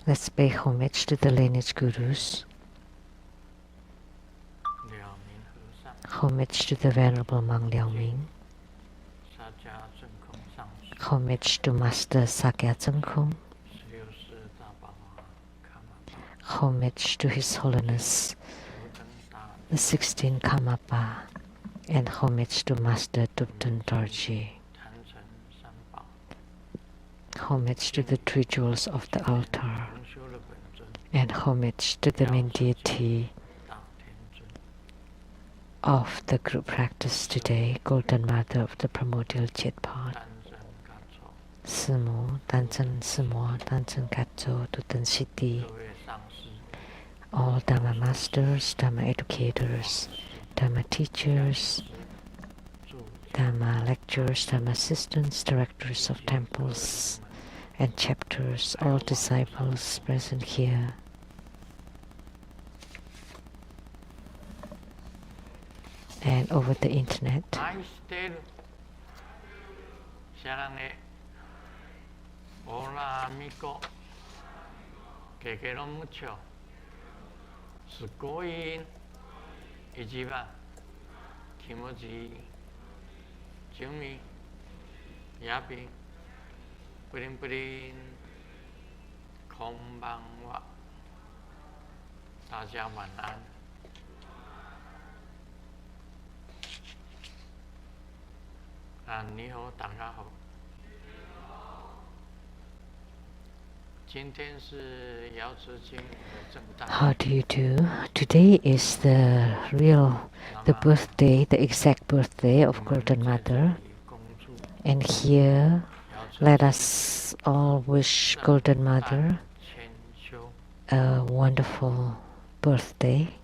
Let's pay homage to the lineage gurus. Homage to the Venerable Monk Liao Ming. Homage to Master Sakya Tsongkhung. Homage to His Holiness the 16th Karmapa, and homage to Master Thubten Dorji. Homage to the three jewels of the altar, and homage to the main deity of the group practice today, Golden Mother of the Primordial Jetpot. Simu, Tanchen Simo, Tanchen Katso, Tutan City. All Dharma masters, Dharma educators, Dharma teachers, Dharma lecturers, Dharma assistants, directors of temples and chapters, all disciples present here. And over the internet. Sukoin Ijiba Kimoji Jumi Yapi Purin Konbanwa Daja Wanan Niho Dagaho. How do you do? Today is the birthday, the exact birthday of Golden Mother. And here, let us all wish Golden Mother a wonderful birthday.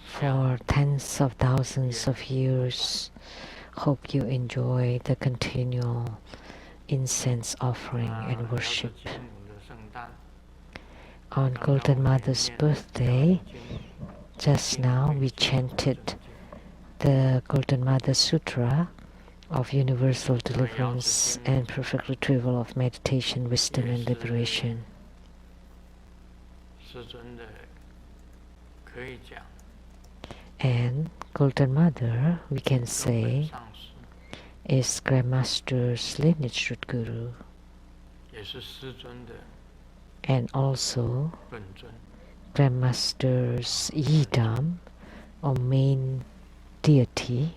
For tens of thousands of years, hope you enjoy the continual incense offering and worship. On Golden Mother's birthday, just now we chanted the Golden Mother Sutra of universal deliverance and perfect retrieval of meditation, wisdom and liberation. And Golden Mother, we can say, is Grandmaster's lineage root guru, and also Grandmaster's Yidam, or main deity,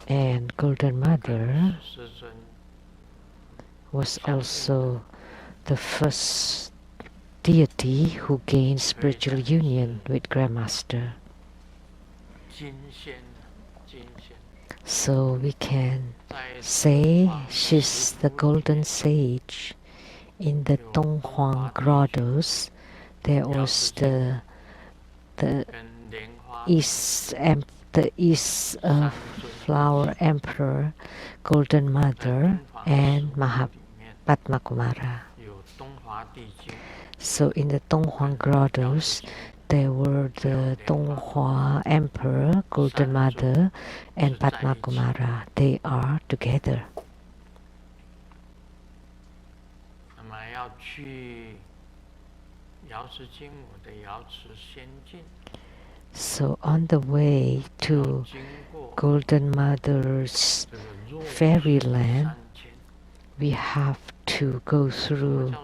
and Golden Mother was also the first deity who gained spiritual union with Grandmaster. So we can say she's the golden sage. In the Donghuang grottos, there was the East Flower Emperor, Golden Mother, and Padma Kumara. So in the Donghuang grottos, there were the Donghua Emperor, Golden Mother, and Padma Kumara. They are together. So on the way to Golden Mother's fairyland, we have to go through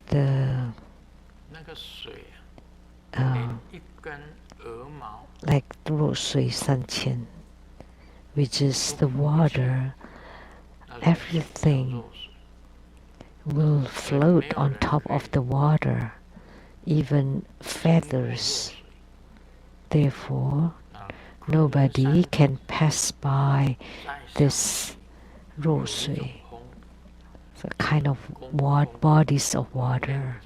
the like Ro Sui San Qian, which is the water. Everything will float on top of the water, even feathers. Therefore, nobody can pass by this Ro Sui, the kind of bodies of water.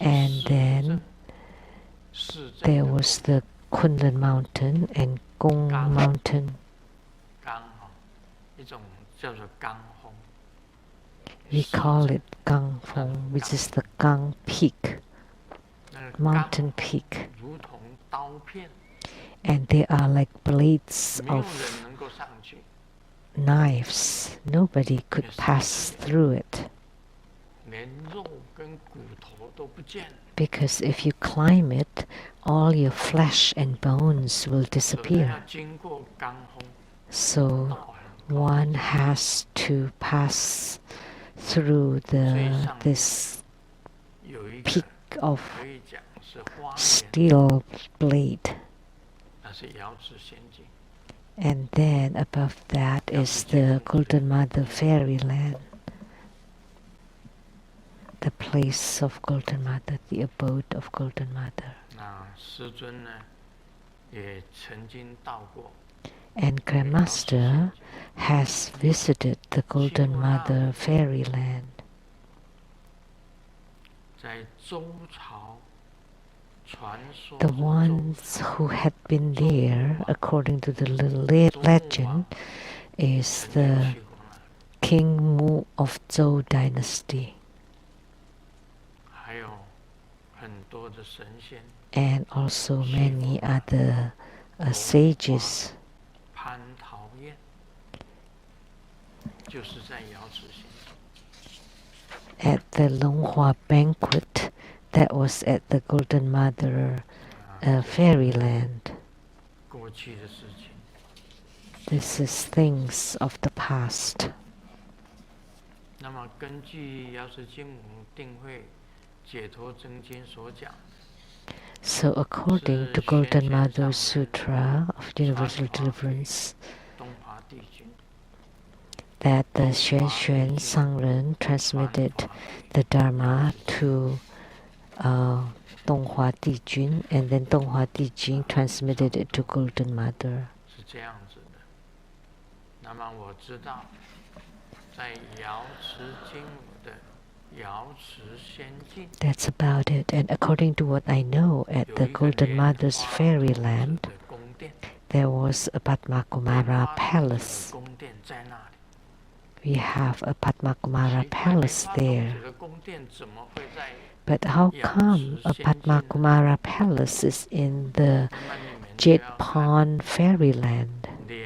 And then there was the Kunlun Mountain and Gong Mountain. We call it Gang Feng, which is the Gang Peak, mountain peak. and they are like blades 没有 of 人能够上去。 knives. Nobody could 也上 pass 去 through it. 连肉跟骨头都不见了。 Because if you climb it, all your flesh and bones will 所以它 disappear. 要经过罡风， So 道很高 one has to pass through 所以 the 上面 this 有一 peak 个 of 可以讲是花莲， steel blade. 那是瑶池仙境。 And then above that is the Golden Mother Fairyland, the place of Golden Mother, the abode of Golden Mother. 那师尊呢，也曾经到过。 And Grandmaster has visited the Golden Mother Fairyland. 在周朝传说 The 是周 ones who had been there, according to the legend, is 曾经 the 去过那里， King Mu of Zhou Dynasty 还有很多的神仙， and also many other sages. 蟠桃宴，就是在瑶池仙境。 At the Longhua banquet that was at the Golden Mother Fairyland. 过去的事情。 This is things of the past. 那么根据瑶池金母定慧解脱真经所讲， So according to Golden Mother Sutra of Universal Deliverance, 东华帝君 that the Xuan Sangren transmitted the Dharma to Donghua Dijun, and then Donghua Dijun transmitted it to Golden Mother. 是这样子的。那么我知道，在瑶池金母的瑶池仙境， That's about it. And according to what I know, at 有 the 一个 Golden 莲 Mother's 花 Fairyland, 的宫殿， there was a Padmakumara 莲花 palace. 宫殿在那里。 We have a Padmakumara 奇怪 palace 莲花 there. 这个宫殿怎么会在 But how come a Padmakumara palace is in the 那么你们就 Jade 要看 Pond Fairyland? 281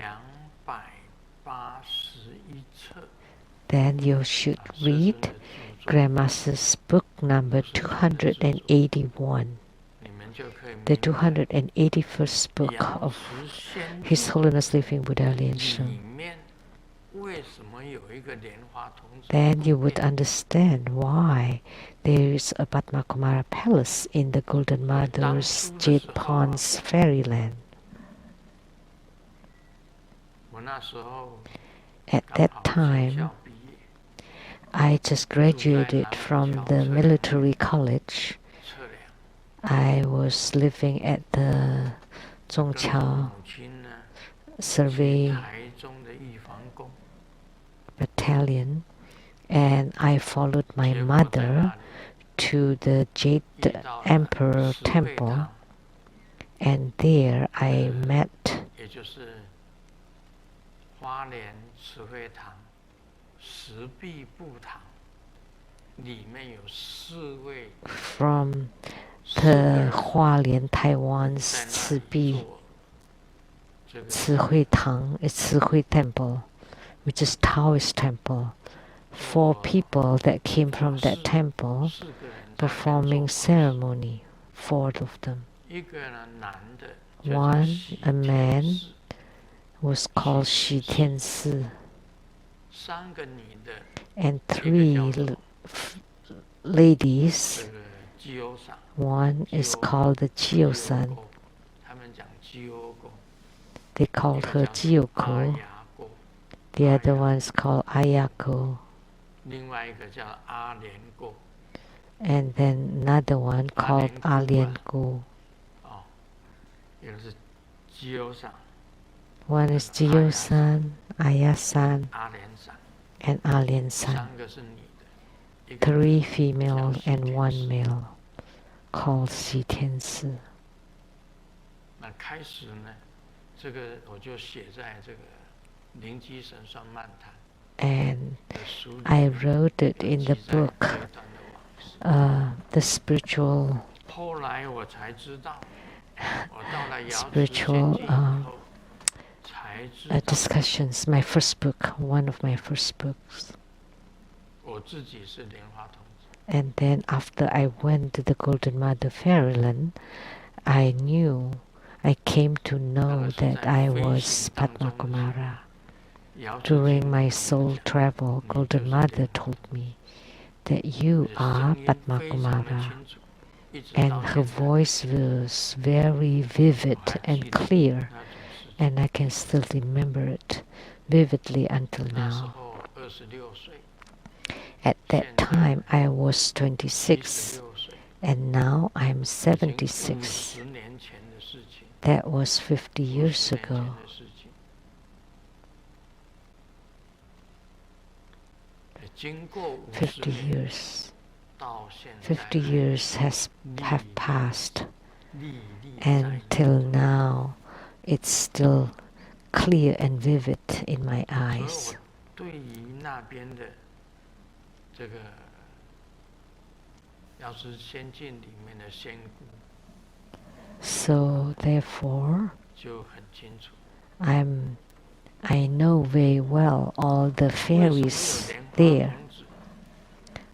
册 Then you should 师 read 尊的著作， Grandmaster's book number 281, 你们就可以 the 明白 281st book 瑶 of 池仙 His 境 Holiness Living Buddha Lien 里 Sheng. 面为什么有一个莲花童子 Then you 宫 would 殿？ understand why there is a Padmakumara palace in the Golden Mother's Jade Ponds Fairyland. 我那时候 At 刚 that 好学 time, 校毕业， I just graduated from the military college. 测量 I was living at the 跟我 Zhongqiao 母亲呢去 Survey 台中的预防宫， Battalion, and I followed my 结果在 mother 那里 to the Jade 遇到了 Emperor 石会 Temple, 堂， and there I met 也就是花莲慈惠堂石壁布堂，里面有4位 from 4 the 个人 Hualien Taiwan's 在那 Ci 里 Bi 做这个 Ci Hui Tang, Ci Hui Temple, which is Taoist temple. 4 people that came from that temple 4个人在那边 performing 做 ceremony, 4 of them. 一个呢男的叫做 One, 喜 a 天 man, 士 was called Shi Tiansi, 3个女的 and 3 ladies. 这个基优上 One is called the Jio-san. 他们讲基优宫， They 一 called 个 her 叫阿 Jiyoko. 雅宫， The other one is called Ayako. 另外一个叫阿莲宫。 And then another one called Alien Gu. 哦，一个是基优上 One is Jio-san, Aya-san, 阿莲上， and Alien-san. 3个是女的，一个 3 female and 1 male, called Shi Tiansi. 那开始呢，这个我就写在这个灵机神算漫谈 And 的书里 I 面， wrote it 有 in the 记载 book, 这一段的往事。 The Spiritual spiritual discussions. My first book, one of my first books. And then after I went to the Golden Mother Fairyland, I came to know that I was Padma Kumara. During my soul travel, Golden Mother told me that you are Padma Kumara. And her voice was very vivid and clear, and I can still remember it vividly until now. At that time I was 26, and now I'm 76. That was 50 years ago. 50 years. 50 years have passed, and till now it's still clear and vivid in my eyes. So therefore, I know very well all the fairies there.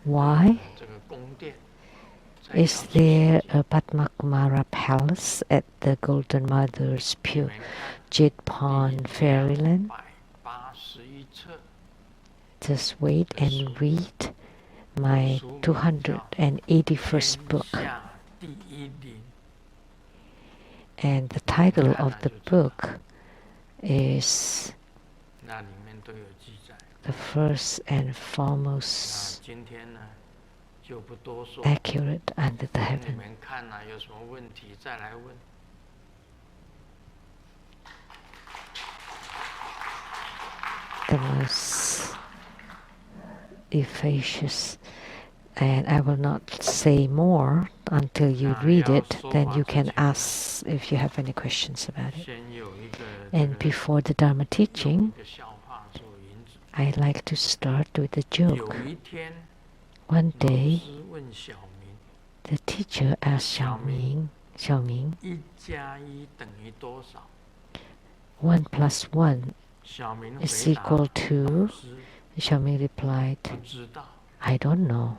Why? Is there a Padma Kumara palace at the Golden Mother's Puget Pond Fairyland? Just wait and read my 281st book. And the title of the book is the first and foremost accurate under the heaven. The most efficacious, and I will not say more until you read it. Then you can ask if you have any questions about it. And before the Dharma teaching, I like to start with a joke. One day, the teacher asked Xiaoming, 1 plus 1 is equal to? Xiaoming replied, I don't know.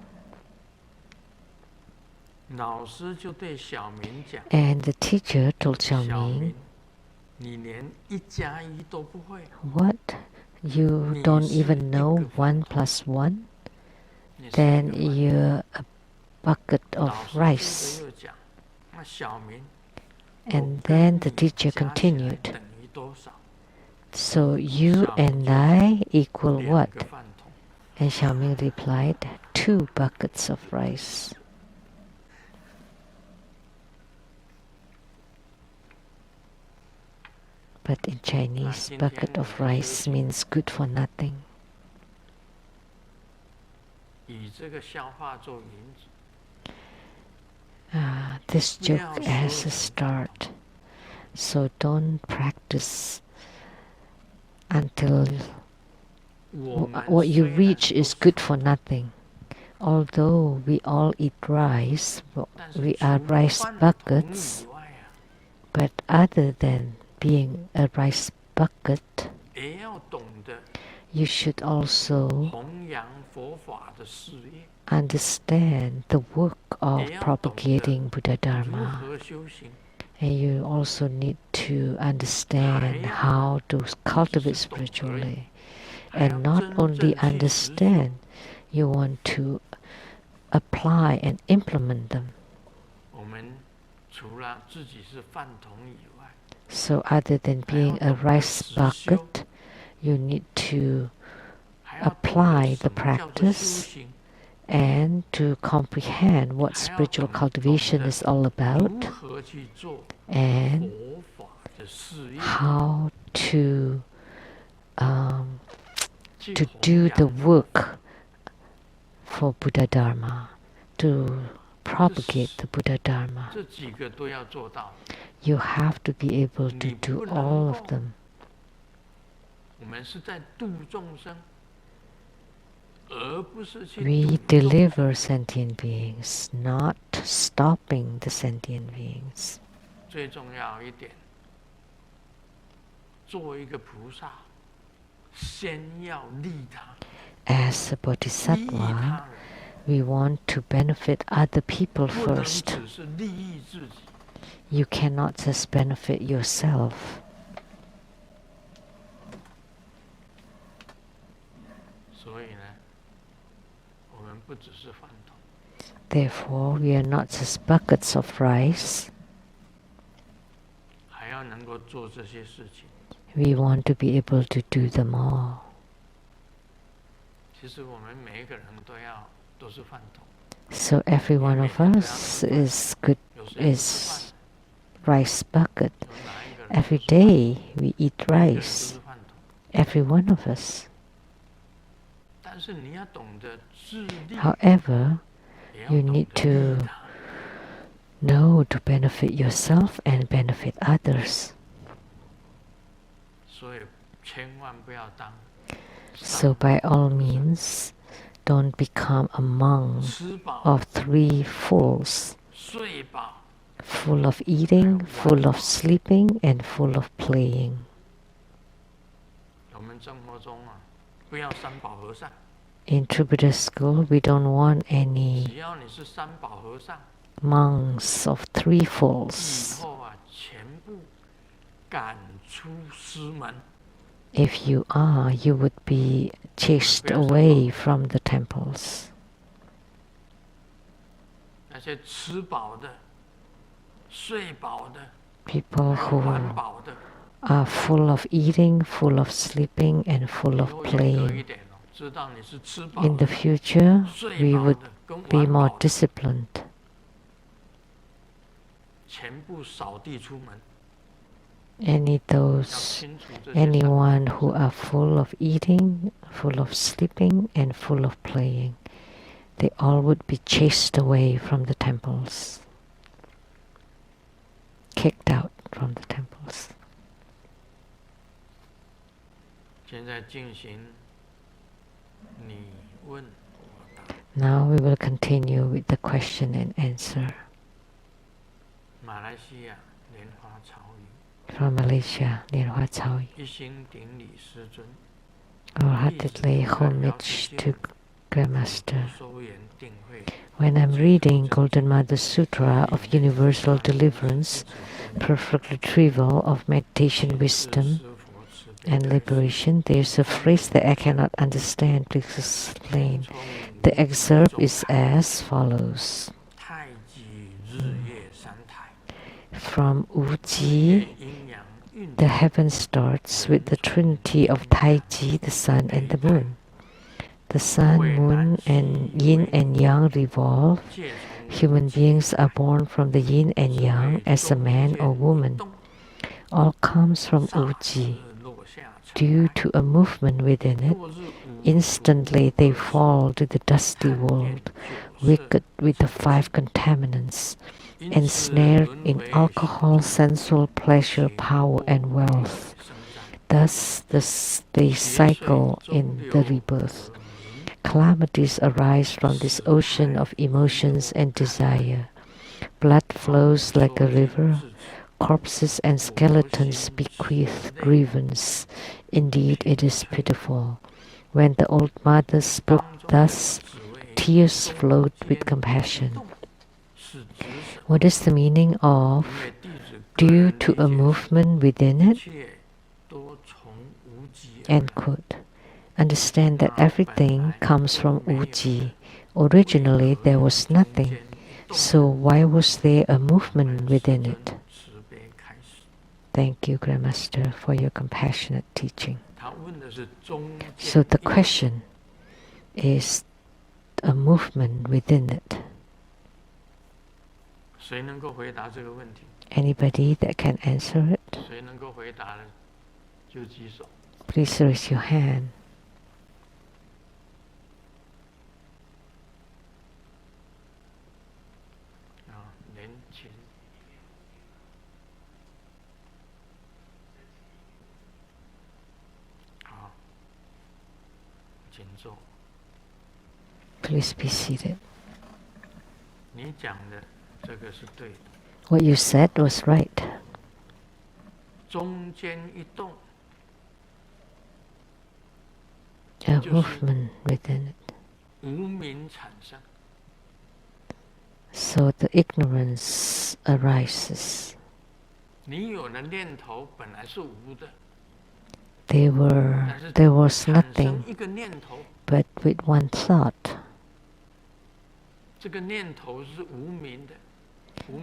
And the teacher told Xiaoming, what? You don't even know 1 plus 1? Then you're a bucket of rice. And then the teacher continued, so you and I equal what? And Xiaoming replied, 2 buckets of rice. But in Chinese, bucket of rice means good for nothing. This joke as a start, so don't practice until what you reach is good for nothing. Although we all eat rice, we are rice buckets, but other than being a rice bucket, you should also understand the work of propagating Buddha Dharma. And you also need to understand how to cultivate spiritually. And not only understand, you want to apply and implement them. So other than being a rice bucket, you need to apply the practice and to comprehend what spiritual cultivation is all about, and how to do the work for Buddha Dharma, to propagate the Buddha Dharma. You have to be able to do all of them. We deliver sentient beings, not stopping the sentient beings. 最重要一点，做一个菩萨，先要利他。 As a bodhisattva, we want to benefit other people 不能 first. 只是利益自己。 You cannot just benefit yourself. 所以呢，我们不只是饭桶。 Therefore, we are not just buckets of rice. 还要能够做这些事情。 We want to be able to do them all. 其实我们每一个人都是饭桶。 So every one of us is rice bucket. Every day we eat rice. Every one of us. 但是你要懂得自利。 However, you need to know to benefit yourself and benefit others. 所以千万不要当。 So by all means, don't become a monk 吃饱 of 3 fools, 睡饱 full of eating, full of sleeping, and full of playing. 我们生活中啊，不要三宝和尚。 In True Buddhist school, we don't want 只 any 要你是三宝和尚， monks of 3以 fools. 后啊，全部赶出师门。 If you are, you would be chased away from the temples. 那些吃饱的、睡饱的、 People 还有 who 玩饱的， are full of eating, full of sleeping, and full 以 of 后严格 playing. 一点哦，知道你是吃饱 In the 的、 future, 睡 we 饱 would 的跟 be 玩 more 饱的， disciplined. 全部扫地出门。 Any 要 those 清楚这些三宝。 anyone who are full of eating, full of sleeping, and full of playing, they all would be chased away from the temples, kicked out from the temples. 现在进行你问我答。 Now we will continue with the question and answer 马来西亚莲花潮语， from Malaysia, Lian Hua Cao Yu. 一心顶礼师尊， Wholeheartedly homage to Grandmaster. 收言定慧， When I'm reading Golden Mother Sutra of Universal Deliverance, perfect retrieval of meditation wisdom 是佛慈悲 and liberation, there's a phrase that I cannot understand. Please explain. The excerpt is as follows. 太极日夜三台， From 夜 Uji, 阴阳运 the heaven starts with the trinity of Taiji, the sun and the moon. The sun, moon, and yin and yang revolve. 借从 Human beings are born from the yin and yang as a man or woman. All comes from 日 Uji. 落下尘 Due 埃， to a movement within it, 落日无 instantly they fall to the dusty 看见 world, 酒色， wicked with the 5 contaminants, 因此 ensnared 轮 in 回 alcohol, sensual pleasure, 行 power, 过 and 业 wealth. 生长， Thus they 劫水 cycle 中 in 流 the rebirth. 而明， Calamities arise from this ocean of emotions and desire. Blood flows like a 说尽 river. 自己 Corpses and skeletons bequeath grievance. Indeed, it is pitiful. When the old mother spoke 当中 thus, 只为 tears 中 flowed 间 with compassion. 动，是指什么？ What is the meaning 因 of 为弟子个 due 人 to 理 a 解 movement within 一 it? 切都从无极而 End 来， quote. Understand that everything comes from Uji. Originally, there was nothing. So why was there a movement within it? 慈悲开始。 Thank you, Grandmaster, for your compassionate teaching. 他问的是中间 So the 运动 question is a movement within it. 谁能够回答这个问题？ Anybody that can answer it, 谁能够回答的就举手。 please raise your hand. 啊，年轻。好，请坐。 Please be seated. What you said was right. 中间一动 A movement within it. 无明产生 So the ignorance arises. 你有的念头本来是无的 There was 产生 nothing 一个念头 but with one thought. 这个念头是无明的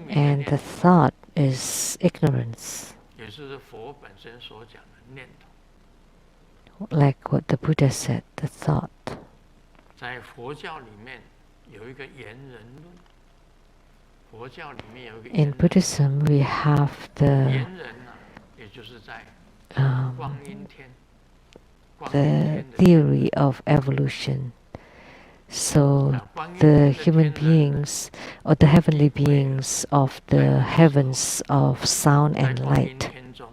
And the thought is ignorance. 也是佛本身所讲的念头 Like what the Buddha said, the thought. 在佛教里面有一个言人论 佛教里面有一个 In Buddhism, we have 言人也就是在 光阴天 the theory of evolution. So the human beings or the heavenly beings of the heavens of sound 在 and 光阴 light. 天中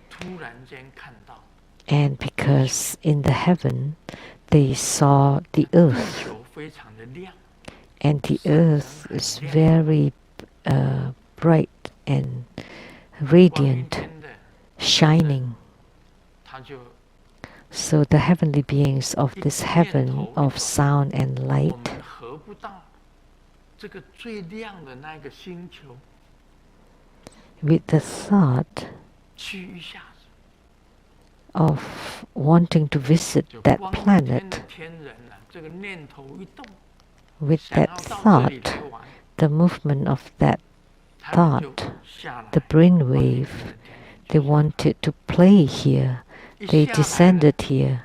突然间看到 And because in the heaven they saw the 地 earth, 球非常的亮 and the earth is very bright and 光阴 radiant, 天的 shining. 它就 So the heavenly beings of this heaven of sound and 我 light, 们合不到这个最亮的那个星球 with the thought 去一下子 of wanting to visit 就 that 光阴天的 planet, 天人这个念头一动 with 想 that 要到这里 thought, 来玩 the movement of that 他们就 thought, 下来 the 光阴 brainwave, 天的天人 they 就下来 wanted to play here. 一 They 下来了 descended here.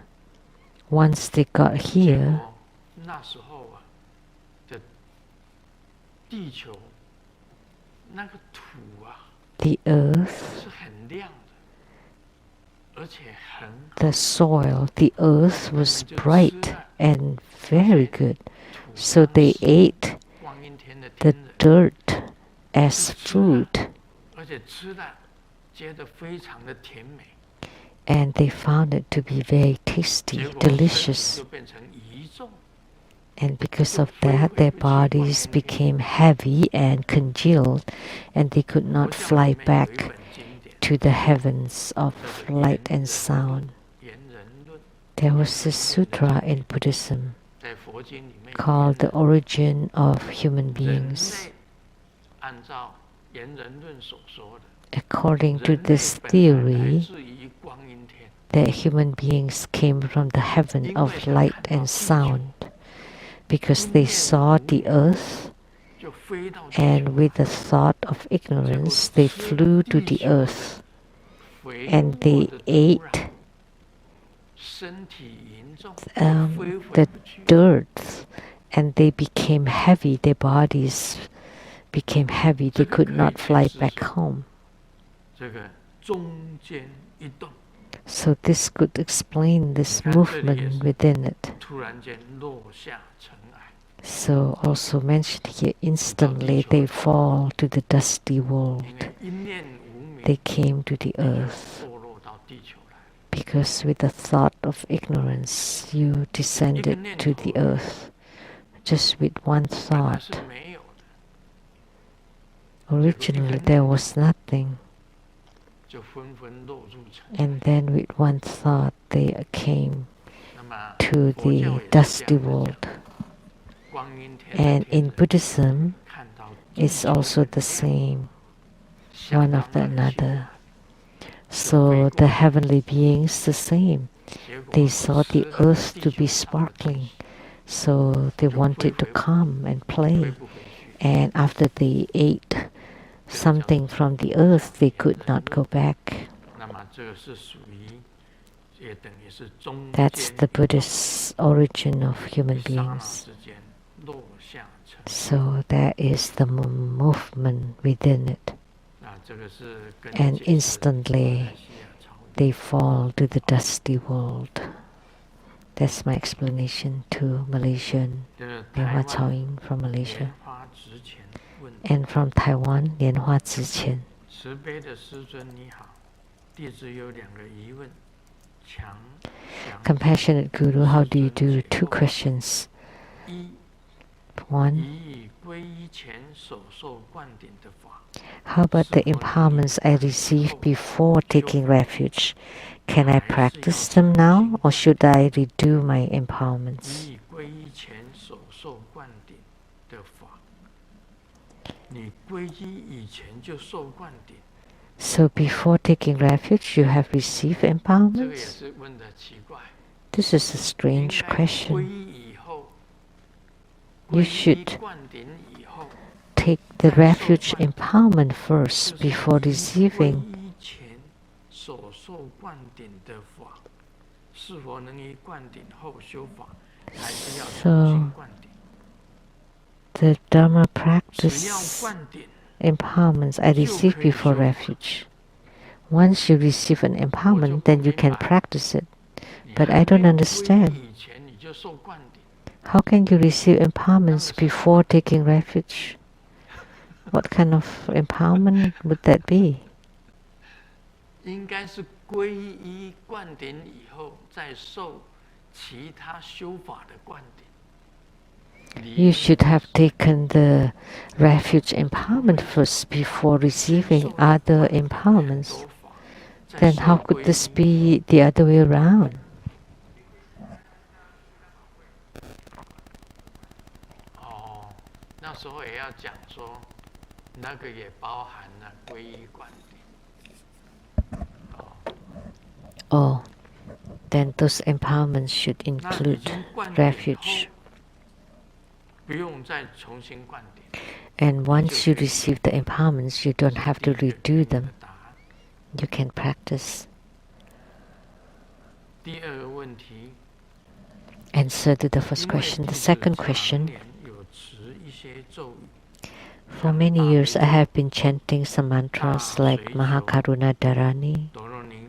Once they got 结 here, 果那时候的地球那个土 the earth, 是很亮的，而且很 the soil, the earth was bright and very good. 土 So 上 they 是 ate 光阴天的 the 天人， dirt as food, 而且吃的觉得非常的甜美， and they found it to be very tasty, 结果身体 delicious. 就变成一重， And because of that, their bodies became heavy and congealed, and they could 佛 not 教 fly 里面有一 back 本经典 to the heavens of 叫做 light 言 and sound. 言人论， There was a sutra in Buddhism 在佛经里面有 called The 言人 Origin of Human 人 Beings. 类按照言人论所说的， According to 人类 this 本来来 theory, 自于光阴天， that human beings came from the heaven 因 of 为他 light 看到 and 地球 sound, because they saw the earth, 就飞到地 and 球 with the thought of ignorance, they flew to the earth, 肥 and 沃 they 的土壤 ate 身体严重， the 回不去， dirt, and they became heavy. Their bodies became heavy. They could not fly back home. 这个中间一动， So this could explain this movement within it. 突然间落下尘埃， So also mentioned here, instantly they fall to the dusty 因 world. 为一念无明， They came to the earth 堕落到地球来， because with the thought of ignorance, you descended to the earth. Just with one 本来 thought. 是没有的， Originally there was nothing, 就纷纷落入尘埃。 and then with one thought they came 那么 to 佛教也 the 是这 dusty 样的 world. 讲，光阴天的 And 天 in 人 Buddhism, 看到地 it's 球 also 很 the 亮， same, 相 one 当 of the 的喜 another. 欢， So the heavenly beings the same. 结果 They saw the 吃了 earth 地 to 球 be 上的东 sparkling, 西， so they wanted to come and 飞 play. 不回去。 And after they ate something from the earth, they could not go back. 那么这个是属于，也等于是中 That's 间 the Buddhist origin of human 一刹那 beings. 之间落下尘。 So that is the movement within it. 那这个是跟 And 解释 instantly 马来西亚草原 they fall to the dusty world. That's my explanation to Malaysian, 这个 Lian 台 Hua 湾 Cao Ying from 莲 Malaysia. 花值钱问， And from Taiwan, Lian Hua Ziqian. 慈悲的师尊你好，弟子有两个疑问，强 Compassionate Guru, how do you do? 2 questions. 一， 1. 以皈依前所受灌顶的法， How about the empowerments I received before taking refuge? Can I practice them now, or should I redo my empowerments? 以皈依前所受灌顶的法，你皈依以前就受灌顶， So before taking refuge, you have received 这个也 empowerments? 是问得奇怪。 This is a 应 strange 该皈 question. 依以后， You 皈依 should 灌顶以后， take the 再受 refuge 灌顶， empowerment 就 first 是 before 以皈 receiving. 依前所受灌顶的法，是否能于灌顶后修法，还是要重新灌顶？ The Dharma 只要 practice 灌顶， empowerments I received before refuge. Once you receive an empowerment, then you can practice it. 你 But 还 I don't 没有皈 understand. 依以前你就受灌顶， How can you receive empowerments before taking refuge? What kind of empowerment would that be? 应该是皈依灌顶以后，再受其他修法的灌顶。 You should have taken the refuge empowerment first before receiving other empowerments. Then how could this be the other way around? 哦，那时候也要讲说，那个也包含了皈依灌顶。Oh, then those empowerments should 那已 include 经灌顶 refuge. 后，不用再重新灌顶。 And once you receive the empowerments, you don't have to 这是 redo 第一个 them. 答案。 You can practice. 第二个问题， Answer to the first 因为 question. 弟 The 子 second 常 question. 年有持一些咒语， For many years, I have been chanting some mantras like Mahakaruna Dharani, 陀罗尼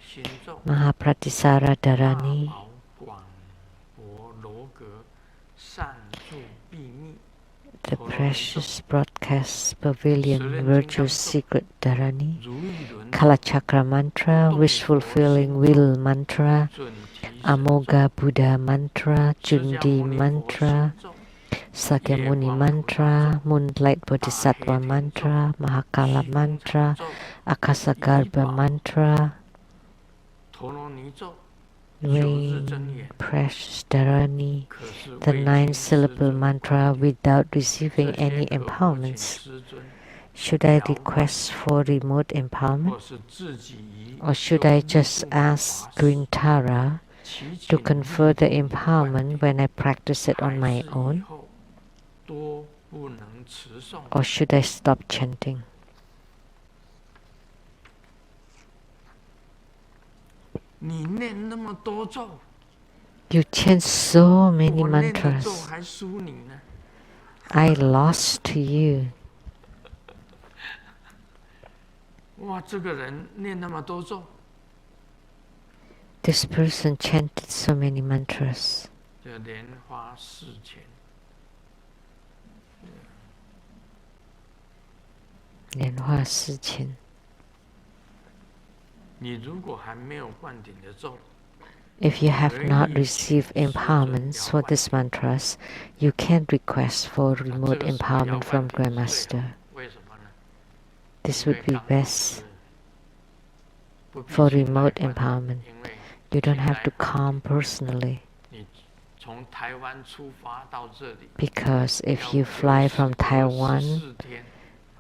心咒、 Mahapratisara 大 Dharani, 宝广博罗格善住秘密。 the precious broadcast pavilion virtuous secret Dharani, 如意轮 Kalachakra mantra, wish fulfilling will mantra, 准提神咒 Amoga Buddha mantra, 释迦 Jundi 牟尼佛 mantra, 心咒 Sakyamuni mantra, Moonlight Bodhisattva mantra, Mahakala 虚空 mantra, 禅咒 Akasagarbha mantra, 陀罗尼咒、九日真 Rain 言， Precious Dharani, 可是 the 未 nine 经师 syllable 尊 mantra 灌顶 without receiving 这些 any 可否请 empowerments. 师尊 Should I 遥灌 request for remote empowerment? 或是自己以 Or should 修 I 密 just 度法 ask 师 Grintara 祈 to 请 confer the 力度灌 empowerment 顶 when I practice it 还 on my 是以 own? 后多不能持诵 Or should I stop chanting? 你念那么多咒， You chant so many 我念的咒 mantras. 还输你呢。 I lost to you. 哇，这个人念那么多咒， This person chanted so many mantras. 就莲花四钱。 莲花四千. 你如果还没有灌顶的咒， If you have not received empowerments for these mantras, you can request for 这 remote 个时候 empowerment 要 from 灌顶是最 Grandmaster. 好。为什么呢？ This 因 would 为 be 刚好 best 是不必 for 请来 remote 灌顶 empowerment. 因为 You don't 请 have 来 to 灌 come 顶 personally, 你从台湾出发到这里， because if 要 you fly from 24 Taiwan, 天，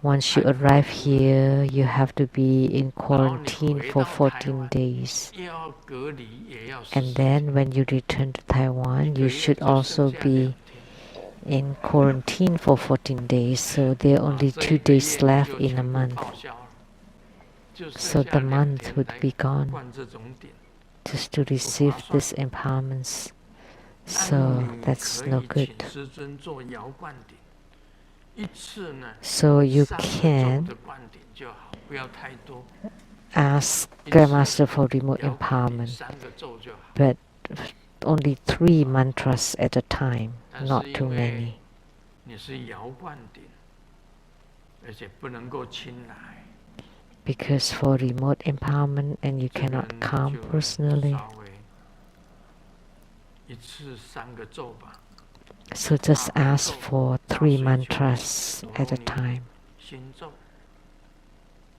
once you arrive here, you have to be in 然后你 quarantine 回 for 到台 14湾， days. 又要隔离，也要 And 14 then when you return to 一 Taiwan, 个 you 月 should 就剩 also 下2 be 天。 in quarantine for 14 days, so there are 啊 only 这 2一个 days 月 left 就 in a 全部 month. 报销了，就 So 剩 the 下2 month 天 would 来 be gone 灌这种顶。 just to receive these empowerments. So 但你 that's 可 no 以 good. 请师尊做遥灌顶，一次呢 So you 3个咒 can 的灌顶就好，不要太多。 ask 一次 Grandmaster for remote 遥灌顶 empowerment, 3个咒就好。 but only 3 mantras at a time, 但 not 是 too 因 many. 为你是遥灌顶，而且不能够亲来， Because for remote empowerment and you 这个 cannot 人 come 就 personally, 稍微一次3个咒吧。So just ask for 3 mantras at a time. 心咒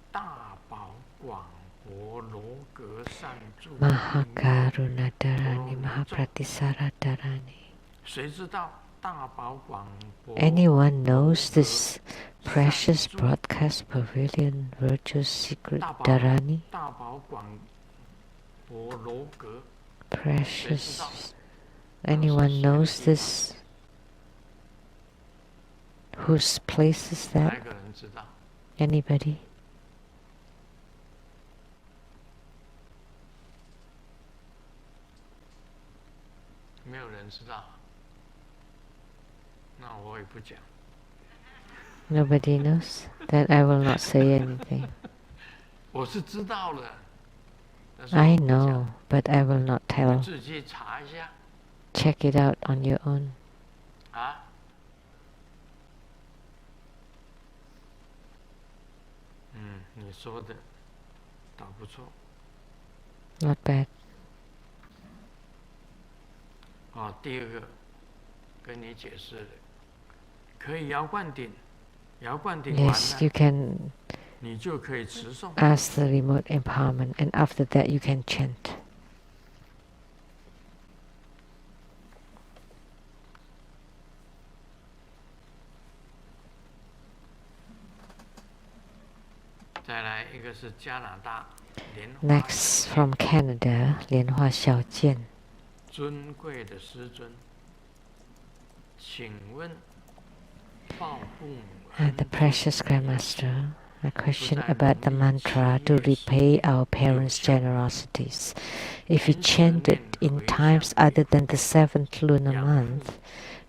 大宝广博罗格善助 Mahakarunadarani Mahapratisaradarani. 谁知道大宝广博 Anyone knows this precious broadcast pavilion virtuous secret 大宝 Dharani? 大宝广博罗格 Precious. Anyone knows this? Whose place is 哪 that? 一个人知道？ Anybody? 没有人知道，那我也不讲。 Nobody knows? Then I will not say anything. 我是知道了，但是 I 我不讲 know, but I will not 你 tell. 自己查一下 Check it out on your own. 啊。你说的倒不错。 Not bad. 第二个跟你解释的，可以摇灌顶，摇灌顶完 Yes, 了 you can 你就可以持诵。 ask the remote empowerment, and after that you can chant. 再来一个是加拿大莲花 Next, from Canada, 莲花小剑. 尊贵的师尊，请问报父母 The precious Grandmaster, a question about the mantra to repay our parents' generosities. If you chant it in times other than the 7th lunar month,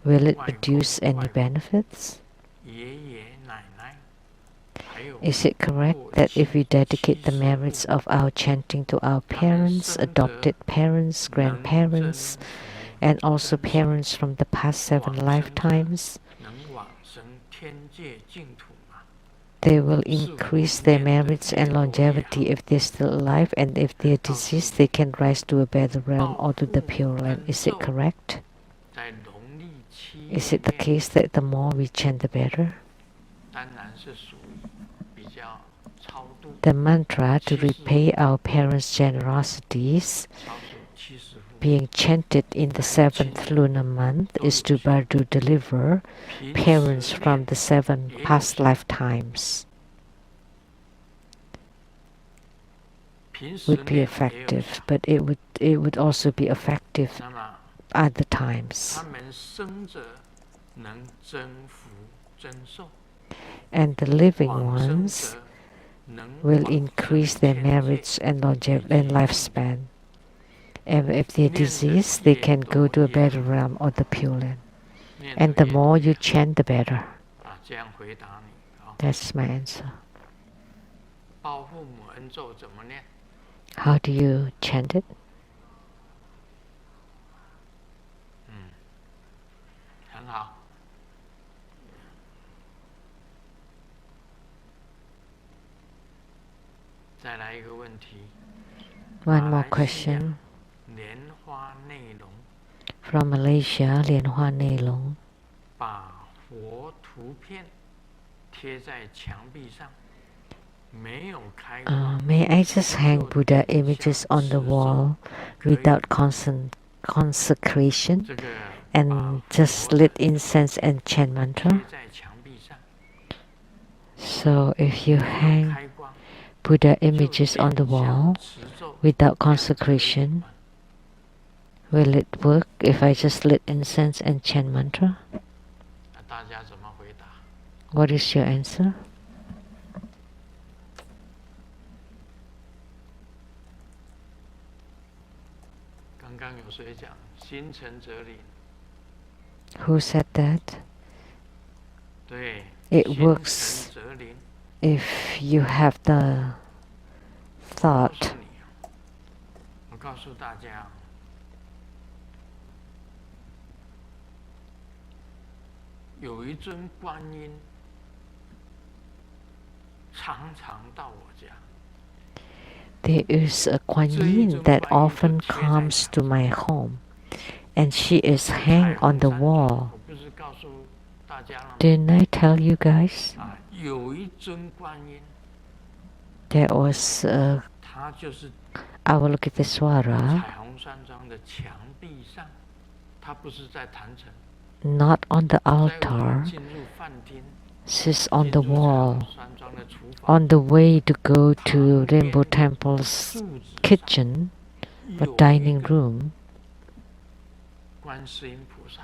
will it produce any benefits? 爷爷奶奶，还有 Is it correct that if we dedicate the merits of our chanting to our parents, adopted parents, grandparents, and also parents from the past 7 lifetimes, 能往生天界净土吗？ they will increase their merits and longevity if they're still alive, and if they're deceased, they can rise to a better realm or to the Pure Land. Is it correct? 在农历7 Is it the case that the more we chant, the better? 当然是属于比较超度， The mantra to repay our parents' generosities 超度70户 being chanted in the 7th lunar month is to Bardu deliver parents from the 7 past lifetimes. 平时 Would be 念也有 effective, 效 but it would also be effective 那么 other times. 他们生者能增福增寿， And the living 往生 ones 者能 will 往 increase 生 their 天界 merits and longevity and lifespan. And if they're deceased, they can go to a better realm or the Pure Land. 念 And 着 the 越 more 多 you chant, the better. 这样回答你啊。 That's my answer. 报父母恩咒怎么念？ How do you chant it? 很好。再来一个问题， One more 马来西亚 question 莲花内容 from Malaysia, 莲花内容.把佛图片贴在墙壁上，没有开光。 May I just hang Buddha images on the wall without consecration 这个 and just lit incense and chant mantra? 贴在墙壁上， So if you 没有 hang 开光， Buddha 就 images on the 点香 wall 持咒 without 这样子而已 consecration, will it work if I just lit incense and chant mantra? 那大家怎么回答？ What is your answer? 刚刚有谁讲心诚则灵？ Who said that? 对， It 心 works 诚则灵。 if you have the 告 thought. 诉你，我告诉大家，有一尊观音常常到我家， There is a Kuan Yin that often comes to my home, and she is hanged on the wall. 我不是 Didn't I tell you guys? 有一尊观音， There was 它就是 Avalokitesvara 彩虹山庄的墙壁上，它不是在坛城， not on the 在我 altar. 们进入饭厅， She's on 进 the 入彩虹 wall 山庄的厨房， on the way to go to 旁边 Rainbow 的 Temple's 柱子上 kitchen or 有 dining 一个 room. 观世音菩萨，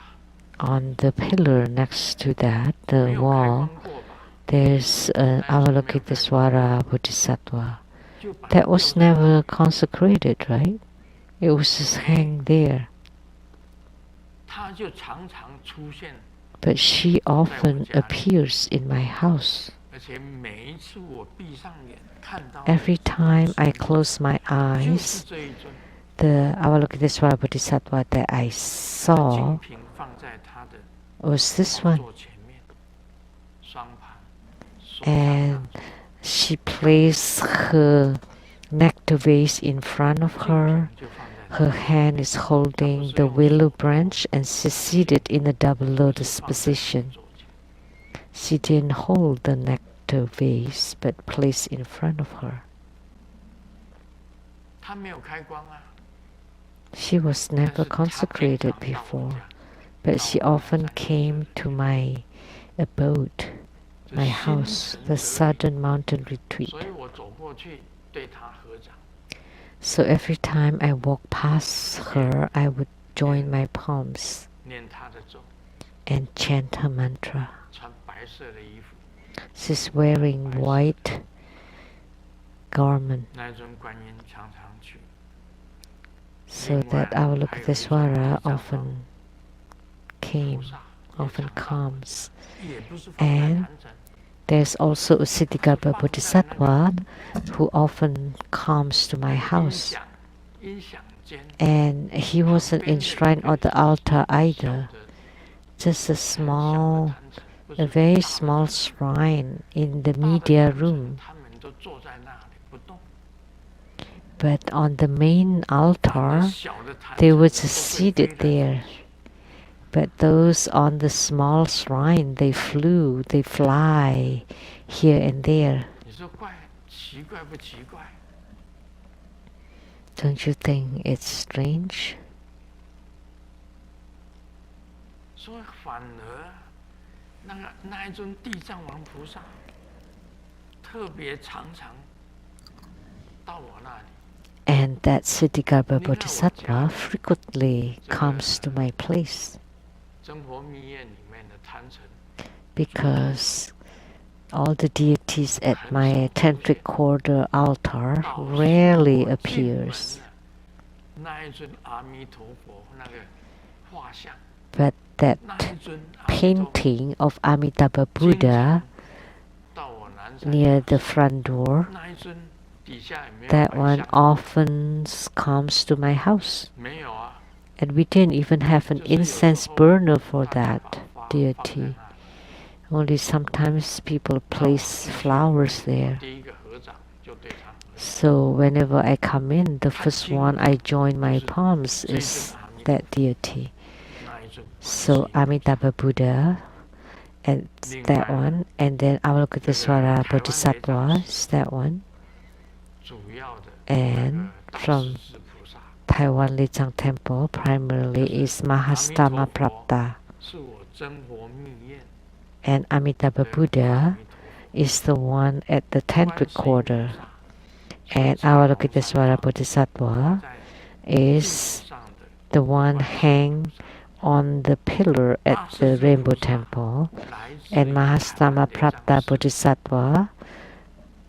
On the pillar next to that, 没 the 有开 wall, 光过吧？ there's an Avalokitesvara Bodhisattva. 就把它 That 吊 was 在那 never 里， consecrated, right? It was just hang there. 它就常常出现， But she often appears in my house. 而且每一次我闭上眼看到的 Every time I close my 就是 eyes, 这一尊， the Avalokitesvara Bodhisattva that I 把 saw 金瓶放在他的 was this 宝 one. 座前面，双盘，手插 And 上去， she placed her nectar vase in front of 金 her. 瓶就放在那 Her 里， hand is holding the willow branch and she's seated in a double 不 lotus 是放在 position. 宝座前， She didn't hold the nectar vase but placed in front of her. 他没有开光啊， She was 但 never 是他经 consecrated 常到我 before, 家， but she often came to my abode, 这 my 心 house, 诚 the 则灵， Southern Mountain Retreat. 所以我走过去对他合掌， So every time I walk past her, I would join my palms 念他的咒， and chant her mantra. 穿白色的衣服， She's wearing white garment 那一尊观音常常去， so 另 that 外还有一尊 Avalokitesvara 地藏王 often 菩 came, 萨也 often 常到， comes. 也不是放在 And 坛城， there's also a Siddhigarbha Bodhisattva who often comes to my 音 house. 响音响间， And he wasn't enshrined on the altar 小 either. 的 Just a 很小的 small, 坛城，不 a 是 very 大的 small shrine in the 大的 media 坛城 room. 他们都坐在那里不动， But on the main 反 altar, 正小的坛 they 城 were 都 just 会飞 seated 来 there. 飞去， But those on the small shrine, they flew, they fly here and there. 你说奇怪不奇怪？ Don't you think it's strange? 所以反而那一尊地藏王菩萨特别常到我那里， And that Siddhigarbha Bodhisattva frequently comes to my place 真佛密院里面的坛城 because all the deities at my tantric quarter altar 到 rarely 我进门 appears. 了，那一尊阿弥陀佛那个画像， But that 那一尊阿弥陀佛 painting of Amitabha 经 Buddha 常到我南山 near the front door, 那一尊底下也没有 that 摆 one 像， often comes to my house. 没有啊， And we didn't even have an 就是有时 incense 候 burner for 大家 that 把花放在 deity. 那里， Only sometimes people place flowers there. 第一个合掌就对他合掌。 So whenever I come in, the first one I join my palms is that deity. 那一尊 So Amitabha Buddha, and that one, and then Avalokitesvara Bodhisattva is that one, 主要的 and 大 from 势至菩萨， Taiwan Lichang Temple primarily is 阿弥 Mahastama 陀佛 Prapta, 是我真佛密院 and Amitabha 的阿 Buddha 弥陀佛 is the one at the 观 Tantric 世音 quarter, 菩萨，所以 and 彩虹山 Avalokitesvara 庄 Bodhisattva 在 is 镜头上的 the one hang on the pillar at the Rainbow Temple, 来自 and 于 Mahastama 台湾 Prapta 的上师 Bodhisattva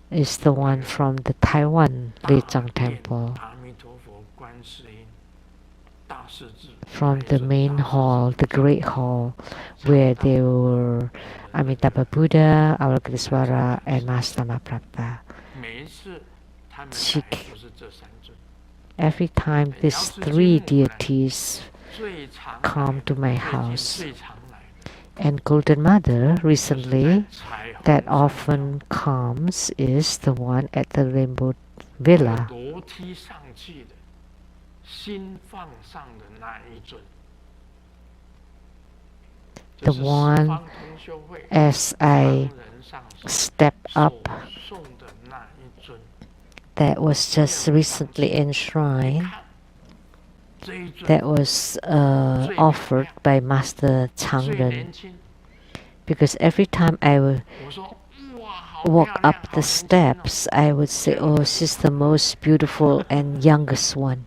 is the one from the Taiwan 大 Lichang 殿 Temple. 阿弥陀佛观世音大势至 From 来 the 自 main 大势至 hall, the great hall, where there were Amitabha Buddha, Avalokitesvara, and Mahastama Prapta. 每一次他们 She 来都是这三尊， Every time these three deities 最常 come 来 to 的 my 最近 house, 最常来的 and Golden Mother 就是 recently 在彩虹 that 山庄 often comes is the one at the Rainbow Villa. 楼梯上去的，心放上的那一尊， the one as I step up that was just recently enshrined, that was offered by Master Changren. Because every time I would walk up the steps, I would say, "Oh, she's the most beautiful and youngest one."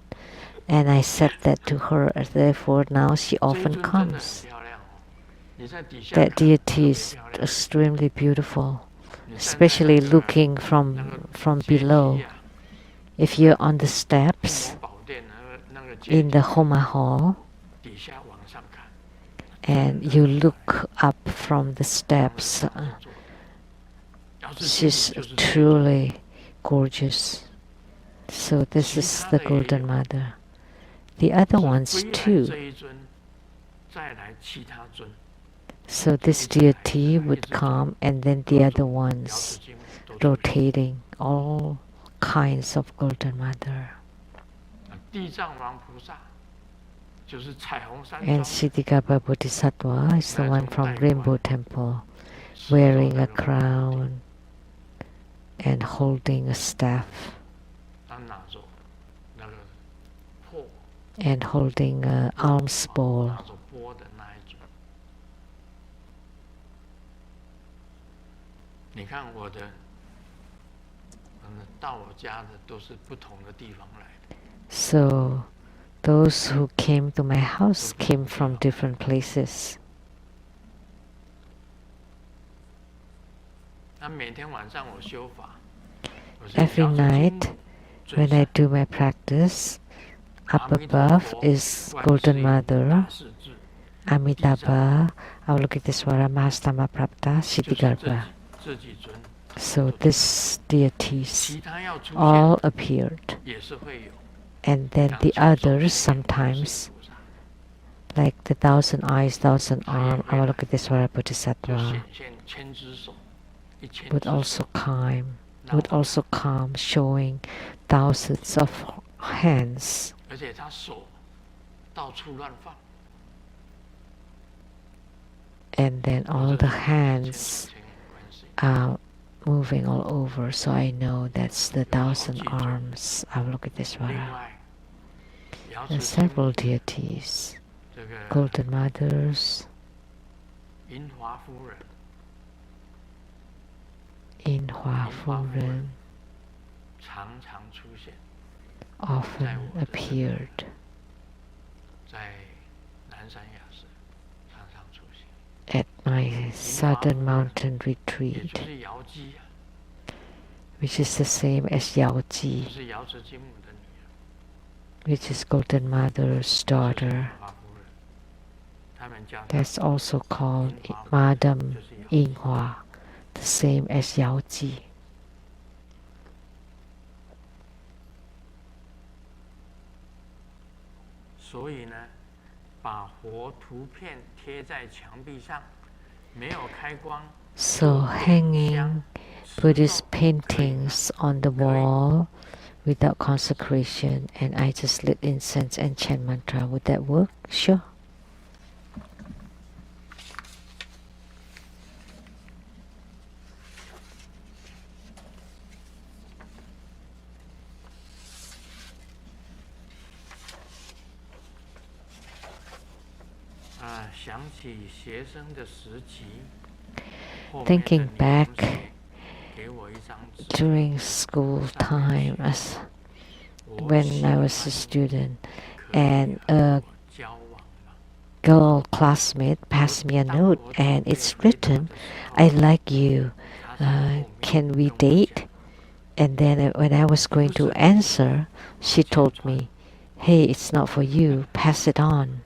And I said that to her, therefore now she often comes. That deity is extremely beautiful, especially looking from below. If you're on the steps in the Homa Hall and you look up from the steps, she's truly gorgeous. So this is the Golden Mother. The other ones too. So this deity would come and then the other ones rotating, all kinds of Golden Mother. And Siddhikapa Bodhisattva is the one from Rainbow Temple, wearing a crown and holding a staff and holding an alms bowl. So those who came to my house came from different places. Every night when I do my practice, up above is Golden Mother, Amitabha, Avalokitesvara, Mahastama Prapta, Siddhigarbha. So these deities all appeared. And then the others sometimes, like the 1,000 eyes, 1,000 arms, Avalokitesvara Bodhisattva, would also come showing thousands of hands. And then all the hands are moving all over, so I know that's the 1,000 arms Avalokitesvara. And several deities, Golden Mothers, Inhua Furen often appeared. At my southern mountain retreat, which is the same as Yaoji, which is Golden Mother's daughter. That's also called Madam Inhua, the same as Yaoji. So hanging Buddhist paintings on the wall without consecration, and I just lit incense and chant mantra, would that work? Sure. Thinking back during school time, as when I was a student, and a girl classmate passed me a note, and it's written, "I like you, can we date?" And then when I was going to answer, she told me, "Hey, it's not for you, pass it on."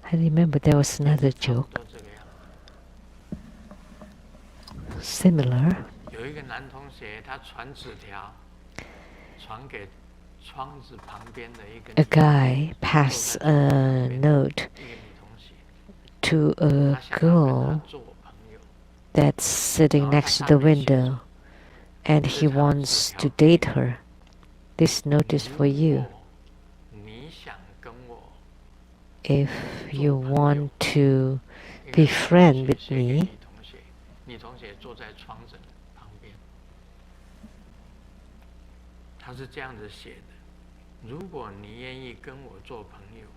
I remember there was another joke similar. A guy passed a note to a girl that's sitting next to the window, and he wants to date her. This note is for you. if you want to be friend with me, 你同学坐在窗子旁边，他是这样子写的：如果你愿意跟我做朋友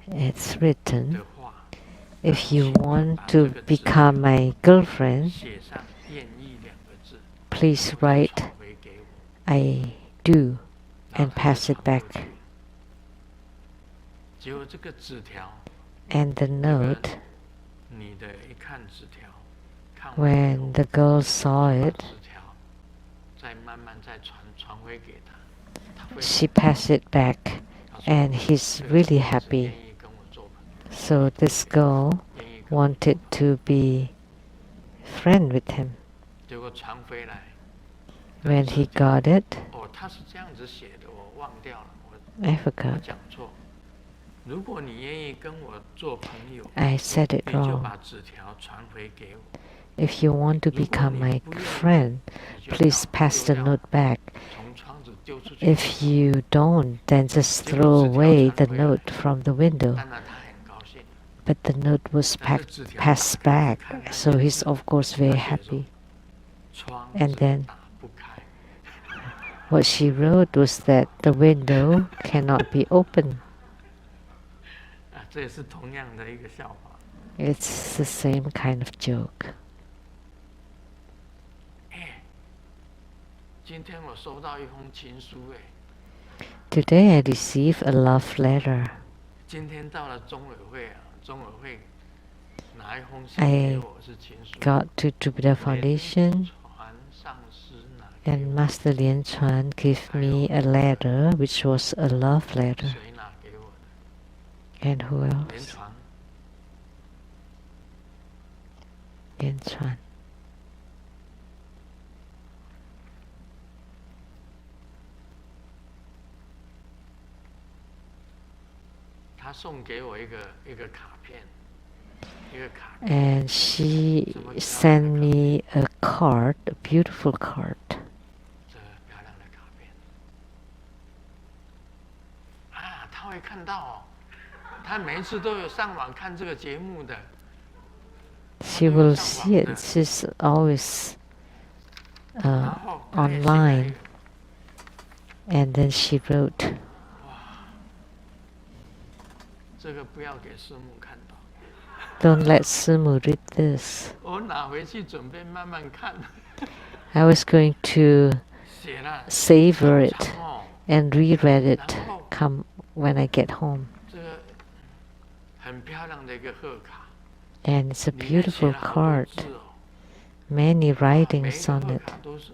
it's written, 的话， if you want to become my girlfriend, 写上愿意两个字， please 再 write 传回给我， I do 然 and 后他就 pass it 传过 back. 去。结果这个纸条， And the 那个 note, 女的一看纸条，看完以后 when the girl saw 把 it, 纸条再慢慢再传回给他，他会 she passed it back, 他说 and he's 这个 really 女孩子 happy. 愿意跟我做朋友， So this girl 愿意跟我 wanted to be friend with him. 结果传回来， When he got it, 哦，他是这样子写的，我忘掉了，我 I forgot. 讲错。如果你愿意跟我做朋友， I said it 你就 wrong. 把纸条传回给我。 If you want to 如果 become 你 my 不愿意， friend, 你就 please 丢 pass the 掉， note back. 从窗子丢出去。 If you don't, then just 结果 throw 纸条 away 传 the 回来， note from the window. 当然他很高兴， But the note was 但是 packed, 纸条 passed 打开 back, 看看 so 电 he's 视， of course 他 very 写说 happy. 窗 And 子 then 打不开。 what she wrote was that the window cannot be opened. 啊，这也是同样的一个笑话。 It's the same kind of joke. 哎，今天我收到一封情书，哎， Today I received a love letter. 今天到了中委会啊，中委会拿一封信 I 给我，是情书。 got to Jupiter Foundation, 传上师拿给 and 我， Master Lian Chuan gave me a letter which was a love letter. 谁拿给我的？ And who 连 else? 传。 Lian Chuan. 他送给我一个卡片，一个卡片， And she sent me a card, a beautiful card. 这个漂亮的卡片。啊，他会看到哦，他每一次都有上网看这个节目的。 She will see it. She's always 然后他也写了一 online. 个 And then she wrote, 这个不要给师母看到， "Don't let Sumu read this." 我拿回去准备慢慢看。 I was going to 写了 savor 长 it 哦， and reread it 然后 come when I get home. 这个很漂亮的一个贺卡， And it's a 里面写 beautiful 了好多 card. 字哦。 Many 每一 writings 个 on 贺 it. 卡都是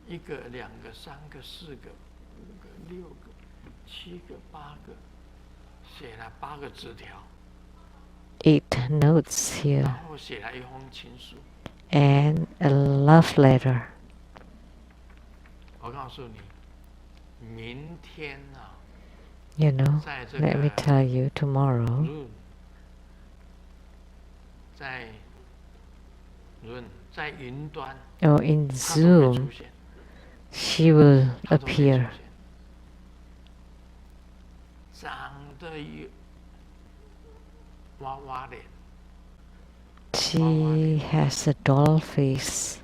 一个、两个、三个、四个、五个、六个、七个、八个，写了8个纸条， 8 notes here 然后写了一封情书。 and a love letter. 我告诉你，明天啊， You know, 在这 let me 个 tell you, tomorrow, Zoom， 在在云端， or in 它都会 Zoom, 出现， she will 它都会出 appear. 现。长得有娃娃脸， She has a doll face,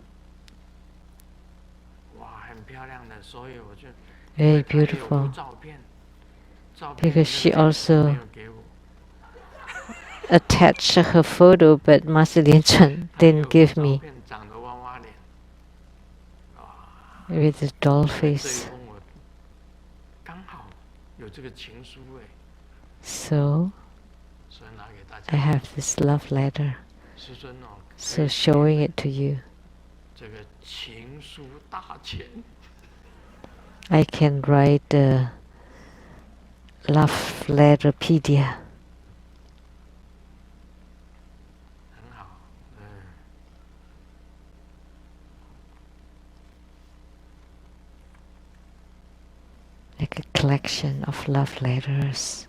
哇，很漂亮的，所以我就 very 她也有 beautiful. 照片，照片 Because she 那个 also 没有给我， Attached her photo, but Master Lian Chuan 她有 didn't give 照 me 片长得娃娃脸，哇， with a doll 所以这一 face. 封我刚好有这个情书哎， So 所以拿给大 I 家。 have this love letter. 师尊哦，可 So 以 showing it to you. 这个情书大全。 I can write the love letterpedia. 很好，Like a collection of love letters.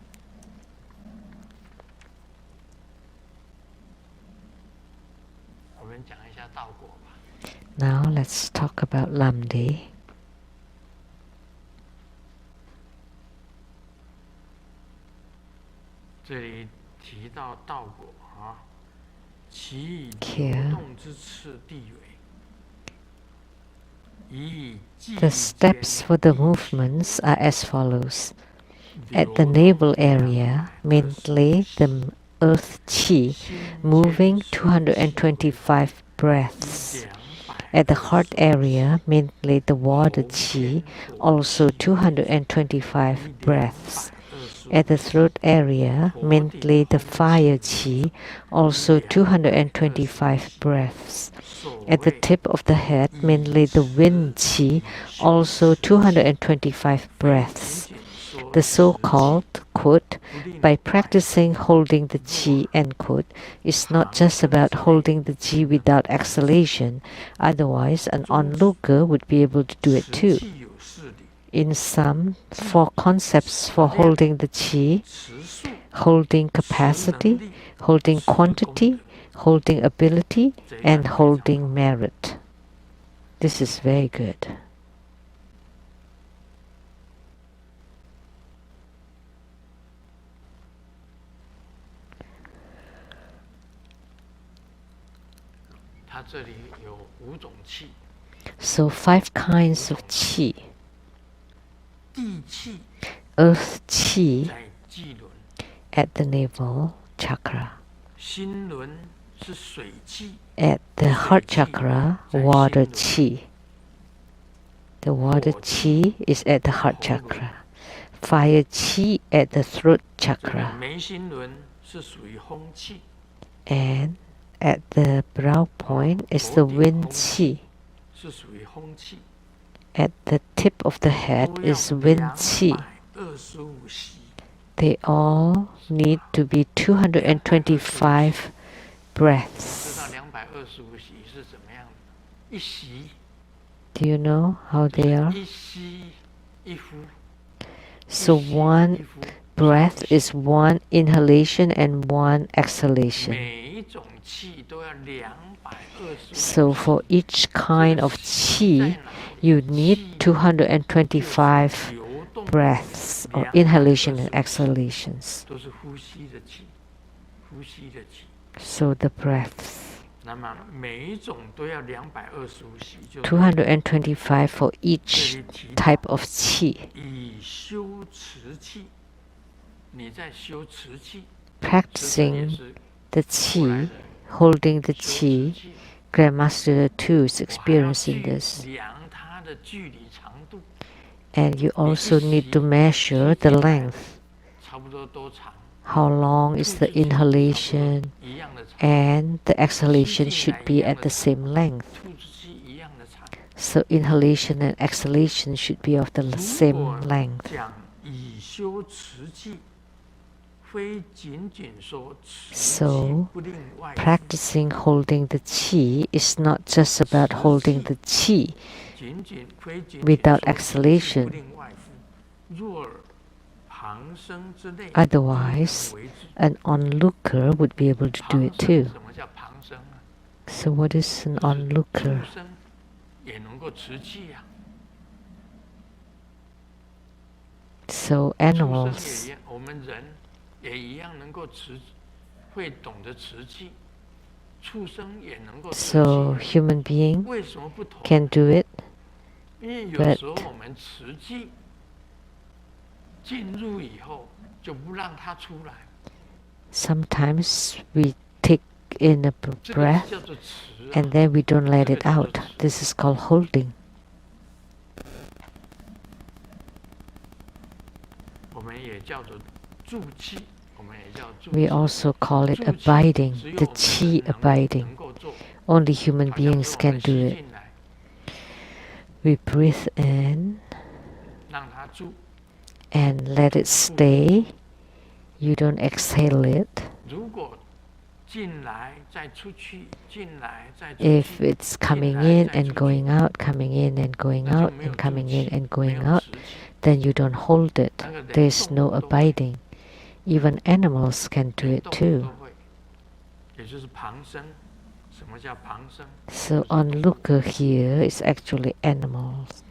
我们讲一下道果吧。 Now let's talk about Lamdre. 这里提到道果啊，其以流 Here, 动之次地为，以 the steps for the movements are as follows. At the navel area, mainly the earth qi, moving 225 breaths. At the heart area, mainly the water qi, also 225 breaths. At the throat area, mainly the fire qi, also 225 breaths. At the tip of the head, mainly the wind qi, also 225 breaths. The so-called, quote, by practicing holding the qi, end quote, is not just about holding the qi without exhalation, otherwise an onlooker would be able to do it too. In sum, 4 concepts for holding the qi: holding capacity, holding quantity, holding ability, and holding merit. This is very good. So 5 kinds of qi. Earth qi at the navel chakra. At the heart chakra, water qi. The water qi is at the heart chakra. Fire qi at the throat chakra. And at the brow point is the wind qi. At the tip of the head is wind qi. They all need to be 225 breaths. Do you know how they are? So 1 breath is 1 inhalation and 1 exhalation. So for each kind of qi, you need 225 breaths or inhalation and exhalations. So the breaths. 225 for each type of qi. Practicing the qi, holding the qi, Grandmaster too is experiencing this. And you also need to measure the length. How long is the inhalation and the exhalation should be at the same length. So inhalation and exhalation should be of the same length. So practicing holding the qi is not just about holding the qi without exhalation. Otherwise, an onlooker would be able to do it too. So what is an onlooker? So animals. So human being can do it, but sometimes we take in a breath and then we don't let it out. This is called holding. We also call it abiding, the qi abiding. Only human beings can do it. We breathe in and let it stay. You don't exhale it. If it's coming in and going out, coming in and going out, and coming in and going out, then you don't hold it. There is no abiding. Even animals can do it too. So onlooker here is actually animals.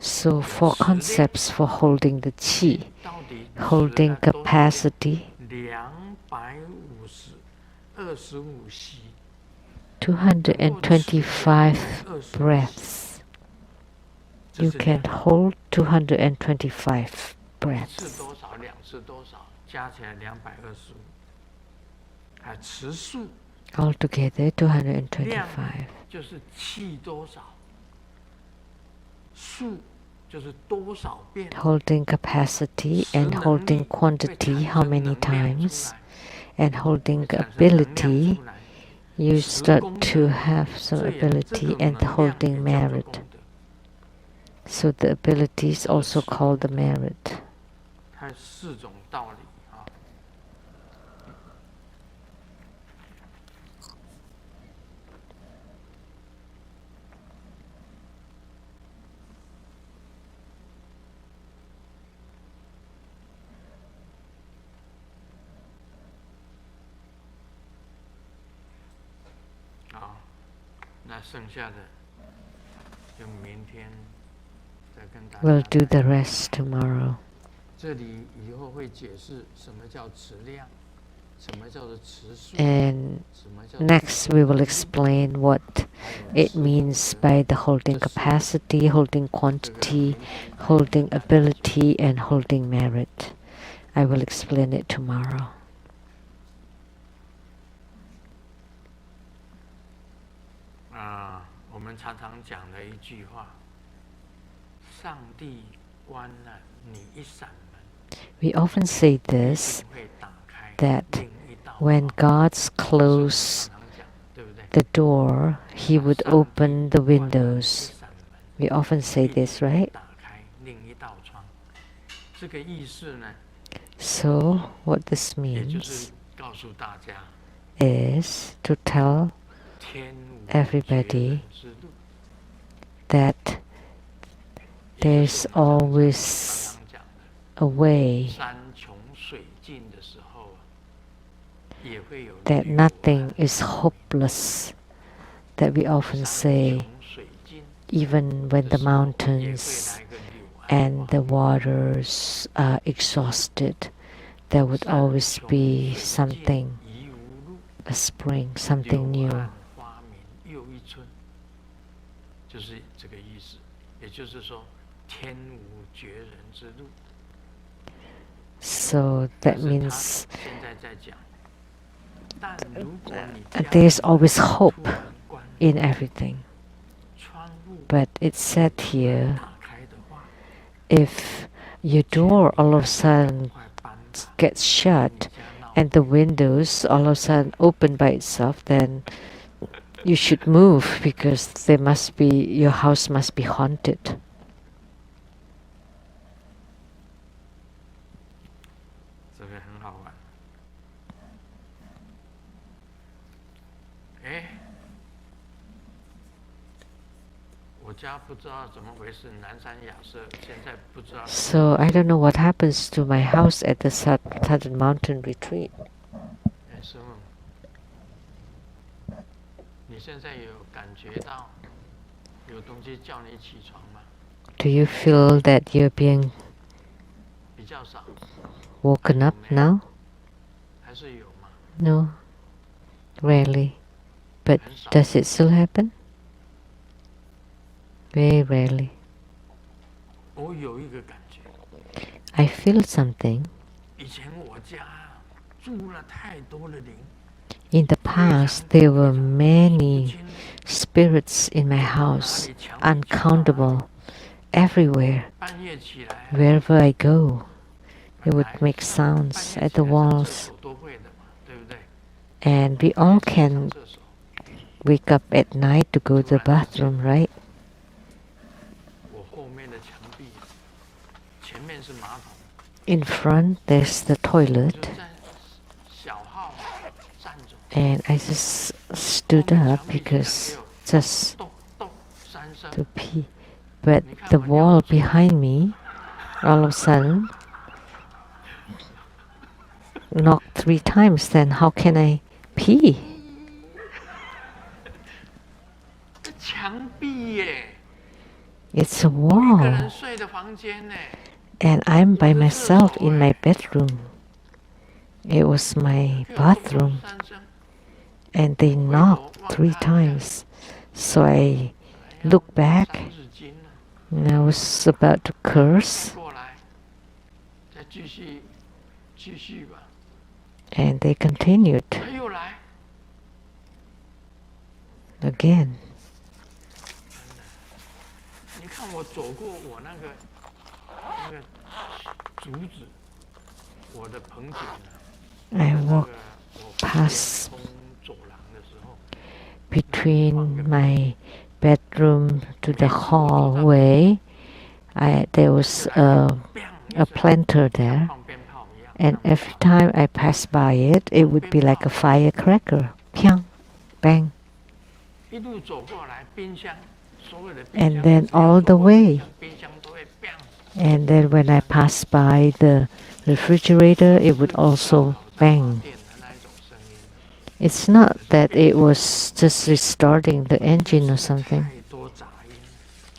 So 4 concepts for holding the qi, 到底 holding capacity, 225息， 225 breaths. You can hold 225 1次 breaths. 多少，2次多少，加起来225。还持数， Altogether 225. 就是气多少，数就是多少遍。 Holding capacity and holding quantity, how many times, and holding ability, you start to have some ability, and holding merit. So the ability is also called the merit. 它有4种道理啊。那剩下的就明天再跟大家。 We'll do the rest tomorrow. 这里以后会解释什么叫持量，什么叫做持数， And 什么叫做 next we will explain what it means by the holding capacity, holding quantity, holding ability, and holding merit. I will explain it tomorrow. 我们常常讲的一句话：上帝关了你一扇门， We often say 一 this, 定会打开 that 另一道 when 窗。 God's close 常常讲，对不对？ the door, He would open the windows. 一扇门 We often say this, right? 打开另一道窗。这个意思呢， So what this 也就 means 是告诉大家， is to tell 天无 everybody 绝人之路。 that 也就是 there's 我们 always 常常讲的 a way, 山穷水尽的时候，也会有 that 绿 nothing is hopeless, that we often 山 say 穷水尽 even when 的 the 时候，也会 mountains 来个柳暗 and 花 the waters are exhausted, there would 山 always 穷 be 水尽 something, 疑无路， a spring, something 柳 new. 暗花明又一村，就是这个意思。也就是说，天无绝人之路。 So 但 that 是他 means 现在在讲，但如果你 there's 家门 always hope 突然关了， in everything. 窗户 But it's said here, 打开的话， if your door all of a sudden 快搬吧， gets 你 shut 家闹 and the windows all of a sudden open by itself, then you should move because your house must be haunted. 这个很好玩。哎，我家不知道怎么回事，南山亚舍现在不知道。 So I don't know what happens to my house at the Southern Mountain Retreat. 哎，师傅，你现在有感觉到有东西叫你起床吗？ Do you feel that you're being 比较少， woken up now? 还是有吗？ No, rarely. But 很少。 does it still happen? Very rarely. 我有一个感觉， I feel something. 以前我家住了太多的灵， In the past, there were many spirits in my house, uncountable, everywhere. 半夜起来， Wherever I go, they would make sounds at the 上厕 walls. 所都会的嘛，对不对？ And we all 上 can 厕所， wake up at night to go to the bathroom, right? 我后面的墙壁，前面是马桶， In front, there's the 我 toilet. 就在小号站着， And I just stood up because just 咚咚三声， to pee. But the wall behind me, all of a sudden, knocked 3 times. Then how can I pee? 墙壁耶， It's a 我一个人 wall. 睡的房间呢， And I'm by 我的厕 myself 所 in my 哎， bedroom. It was my 就有咚咚 bathroom. 3声， And they 我回 knocked 头望 3他一下， times. So I 要 looked 骂 back 三字经了， and I was about to 再 curse. 过来，再继续吧， And they continued 他又来， again. 真的，你看我走过我那个竹子，我的棚景呢， I 那 walked 个我 past 通走廊的时候， between my bedroom to the hallway. There was a planter there. 放鞭炮一样， And every time I passed by it, it would be like a firecracker. Pyang, bang. 一路走过来，冰箱，所有的冰 And 箱， then 只要 all 走 the 过冰 way. 箱， 冰箱都会 bang。 And then when I passed by the refrigerator, it would also bang. 电的那一种声音， It's not that it was just restarting the engine or something. 太多杂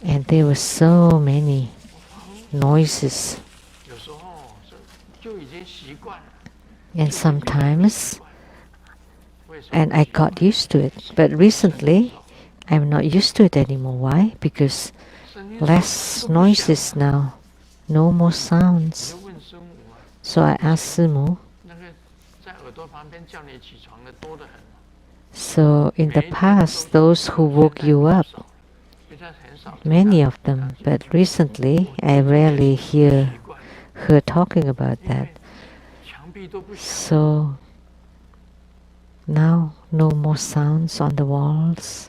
音， And there were so many noises. 有时候就已经习惯了， And 就是越来越习 sometimes, 惯。为什么 and I got used to it. But recently, I'm not used to it anymore. Why? Because 声音 less 都不响 noises now. No more 我 sounds. 就问师母啊， So I asked Simu. 那个在耳朵旁边叫你起床的多得很， So in the 每一天都 past, 是 those who 现 woke 在 you 比较 up, 少了， 现在很少听到 many of 他 them. 讲， But recently, I rarely 习 hear 惯了， her talking about 因 that. 为墙壁都不响， So now, no more sounds on the walls.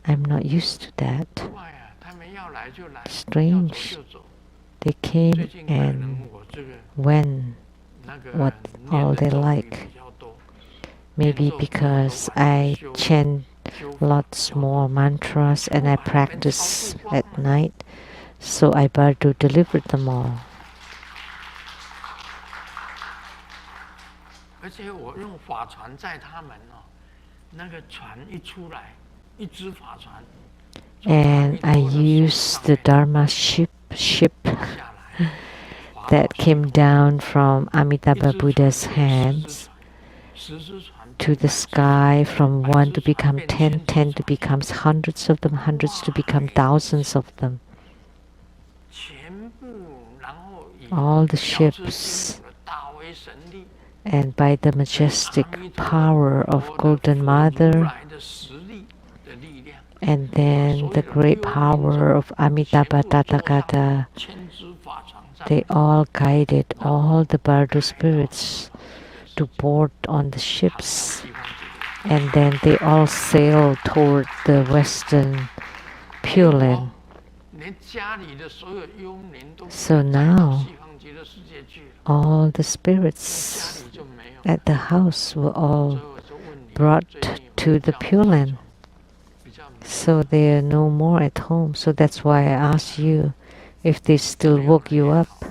I'm not used to that. 怪啊，他们要来就来，要走 Strange. 就走。 They 最 came 近可能 and 我这个 went 那个 what 念 all 的 they 咒语 like. 比较多， Maybe because I chant 修法 lots 比较 more 多， mantras and I 修法那边超 practice 度光 at 了， night. So I better to deliver them all. 而且我用法船载他们哦，那个船一出来，一只法船， And I used the Dharma ship 下来，划到 that 西 came 方 down from 一 Amitabha 只船 Buddha's 变 hands 十只船 to 变 the 百只 sky 船 from 百 one 只 to 船 become 变 10, 千只 10 to 船， becomes hundreds of them, hundreds to become thousands of them. 全部然后以 All the 药师 ships 金母的大威神力， and by the 阿 majestic 弥陀 power 佛 of 的 Golden 佛如 Mother 来的实力的力量， and then the great power of 全 Amitabha 部坐上 Tathagata, 千只法船上 they 面， all guided 然后 all the Bardo 开到 spirits 这个 to board on the 航向 ships. 西方极乐。 And then they all sailed toward the western Pure Land. 连家里的所有幽灵都 So 载到 now 西方极乐世界去了， all the 家 spirits 里就没有。 at the house were 所 all 以我就问你， brought 最近有没 to 有 the 叫 Pure 你起 Land. 床？比较没有。 So they are no more at home. So that's why I asked you if they still 没有 woke you 人也 up. 好，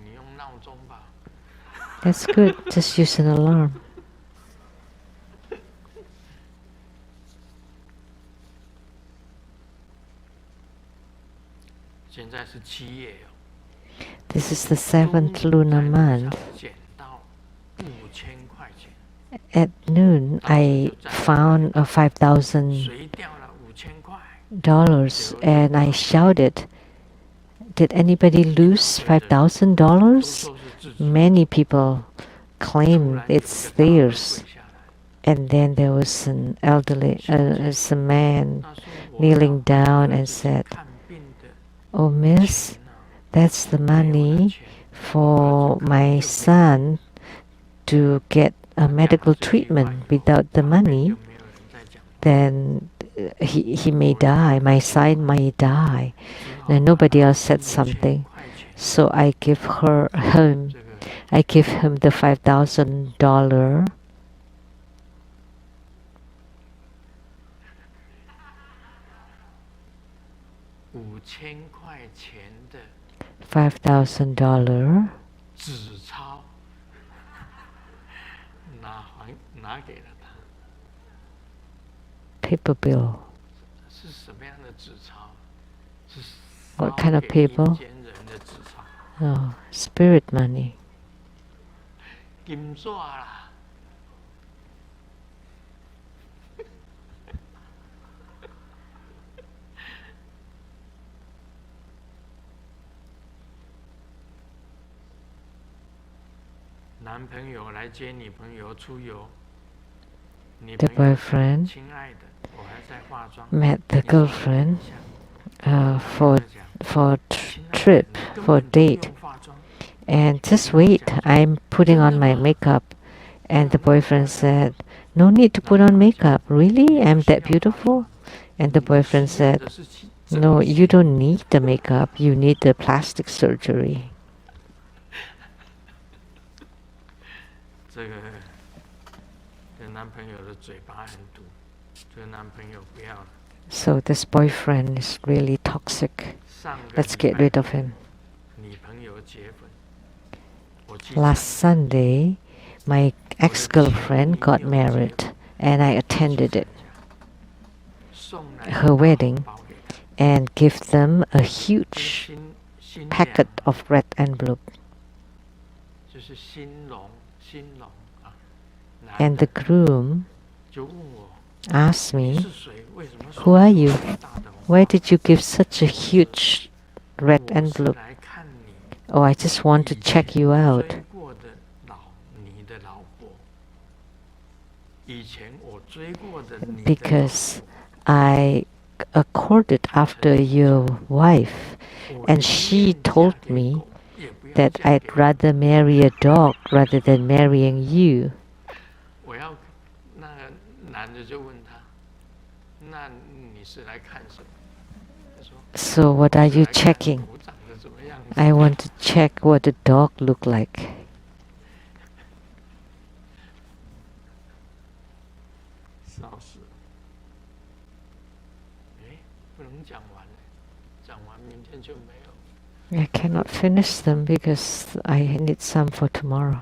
你用闹钟吧。 That's good. Just use an alarm. 现在是7月哦， This is the 7th lunar month. 捡到5000块钱， At noon, I found a $5,000谁掉了5000块？ and I shouted, "Did anybody lose 都 $5,000?" 说是自己。 Many people 突 claim 然有一 it's 个大人 theirs. 跪下来， And then there was an elderly, as a man 他说我 kneeling 要 down 儿 and 子去 said, 看病的 "Oh, miss, 钱啊， that's the 没有了 money 钱， for my son to get a medical treatment. Without the 旁边 money, 就没有人再讲， then he may die. My son may die." 只好 And 把 nobody 那 else said 5000 something. 块钱 So I give him 这个 I give him the $5,000. 5000块钱的$5,000纸钞，拿给了他。 paper bill. 是什么样的纸钞？ What kind of people? Oh, spirit money. 金纸啦，男朋友来接女朋友出游，女 The 朋友 boyfriend 亲爱的，我还在化妆。 met the 你说 girlfriend 一下 for 讲 trip 根 for 本都不 date, 用化妆， and just wait, I'm putting on my makeup. And the boyfriend said, "No need to put on makeup. Really? I'm that beautiful?" And the 你需 boyfriend 要 said, 的是整 "No, 形 you don't need the makeup. You need the plastic surgery." 这个男朋友的嘴巴很毒，这个男朋友不要了。 So this boyfriend is really toxic. 上个 Let's 礼 get 拜 rid of him. 女朋友结婚，我去 Last 参 Sunday, my ex-girlfriend got married, and I attended it, 送来 her 一 wedding, 大红包给她， and give them a 跟 huge 新娘 packet of red envelope. 就是新郎啊，男 And the 的 groom 就问我 asked 你 me, 是谁？为什么 "Who are you? 送这么大的红包？ Why did you give such a huge red 我是 envelope?" 来看你 "Oh, I just want to 以 check 前 you out 追过的你的老婆，以前我追过的你的老 because 婆， I courted after your wife, 我 and 宁 she 愿嫁 told 给 me 狗，也不要 that 嫁 I'd 给 rather marry a dog rather than marrying you." 我要那个男的就问他，那你是来看什么？他说 "So what 我 are 是 you 来看 checking?" 狗长得怎么样子。 "I want to check what the dog look like." 笑死了！哎，不能讲完了，讲完明天就没有。 I cannot finish them because I need some for tomorrow.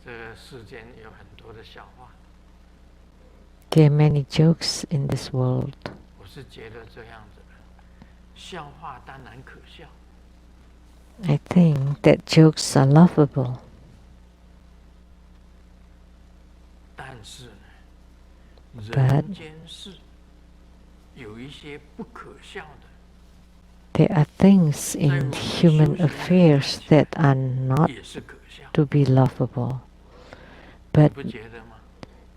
这个世间有很多的笑话， There are many jokes in this world. 我是觉得这样子的，笑话当然可笑， I think that jokes are lovable, 但是呢， But- 人间事有一些不可笑的， there are things in human affairs that are not 也是可笑， to be lovable. 你 But 不觉得吗？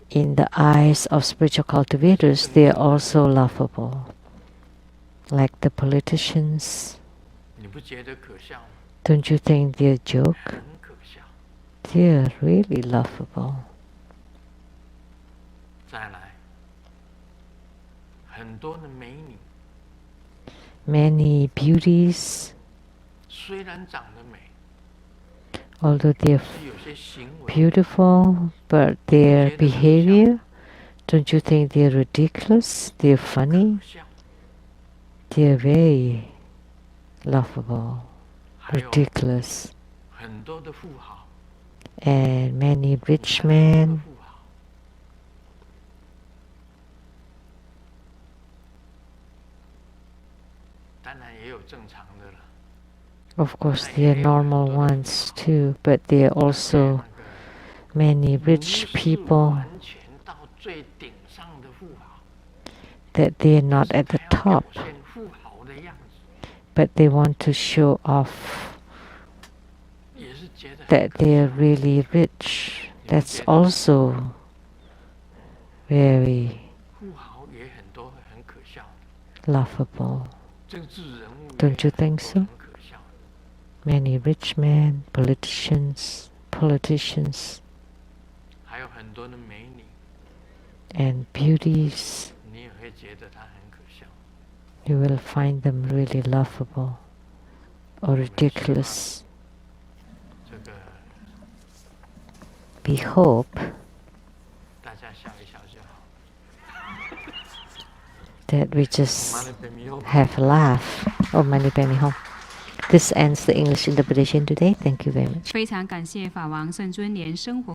in the eyes of spiritual cultivators, they are also lovable. Like the politicians. 你不觉得可笑吗？ Don't you think they're a joke? 很可笑。 They're really lovable. 再来，很多的美女 Many beauties, 虽然长得美， although they're 是有些行为 beautiful, but their behavior, don't you think they're ridiculous? They're 可 funny? 笑， They're very lovable, 还有 ridiculous. 很多的富豪， And many rich 很多的 men, 富豪，当然也有正常的了。 of course, they are normal ones too, but there are also 那 many 个 rich 不是 people 完全到最顶上的富豪， that they're not 但 at 是 the 他要 top, 表现富豪的样子， but they want to show off 也是觉得 that they're really rich. That's also very 富豪也很多很可笑的， lovable. 政治人物也 Don't you 很 think 多 so? 很可笑的， Many rich men, politicians, 还有很多的美女， and beauties. 你也会觉得她很可笑。 You will find them really lovable or ridiculous. 这个 We hope 大家笑一笑就好。 that we just 马来北米后 have a laugh. Oh, Mani Padme Hum. This ends the English interpretation today. Thank you very much. 非常感谢法王圣尊连生活。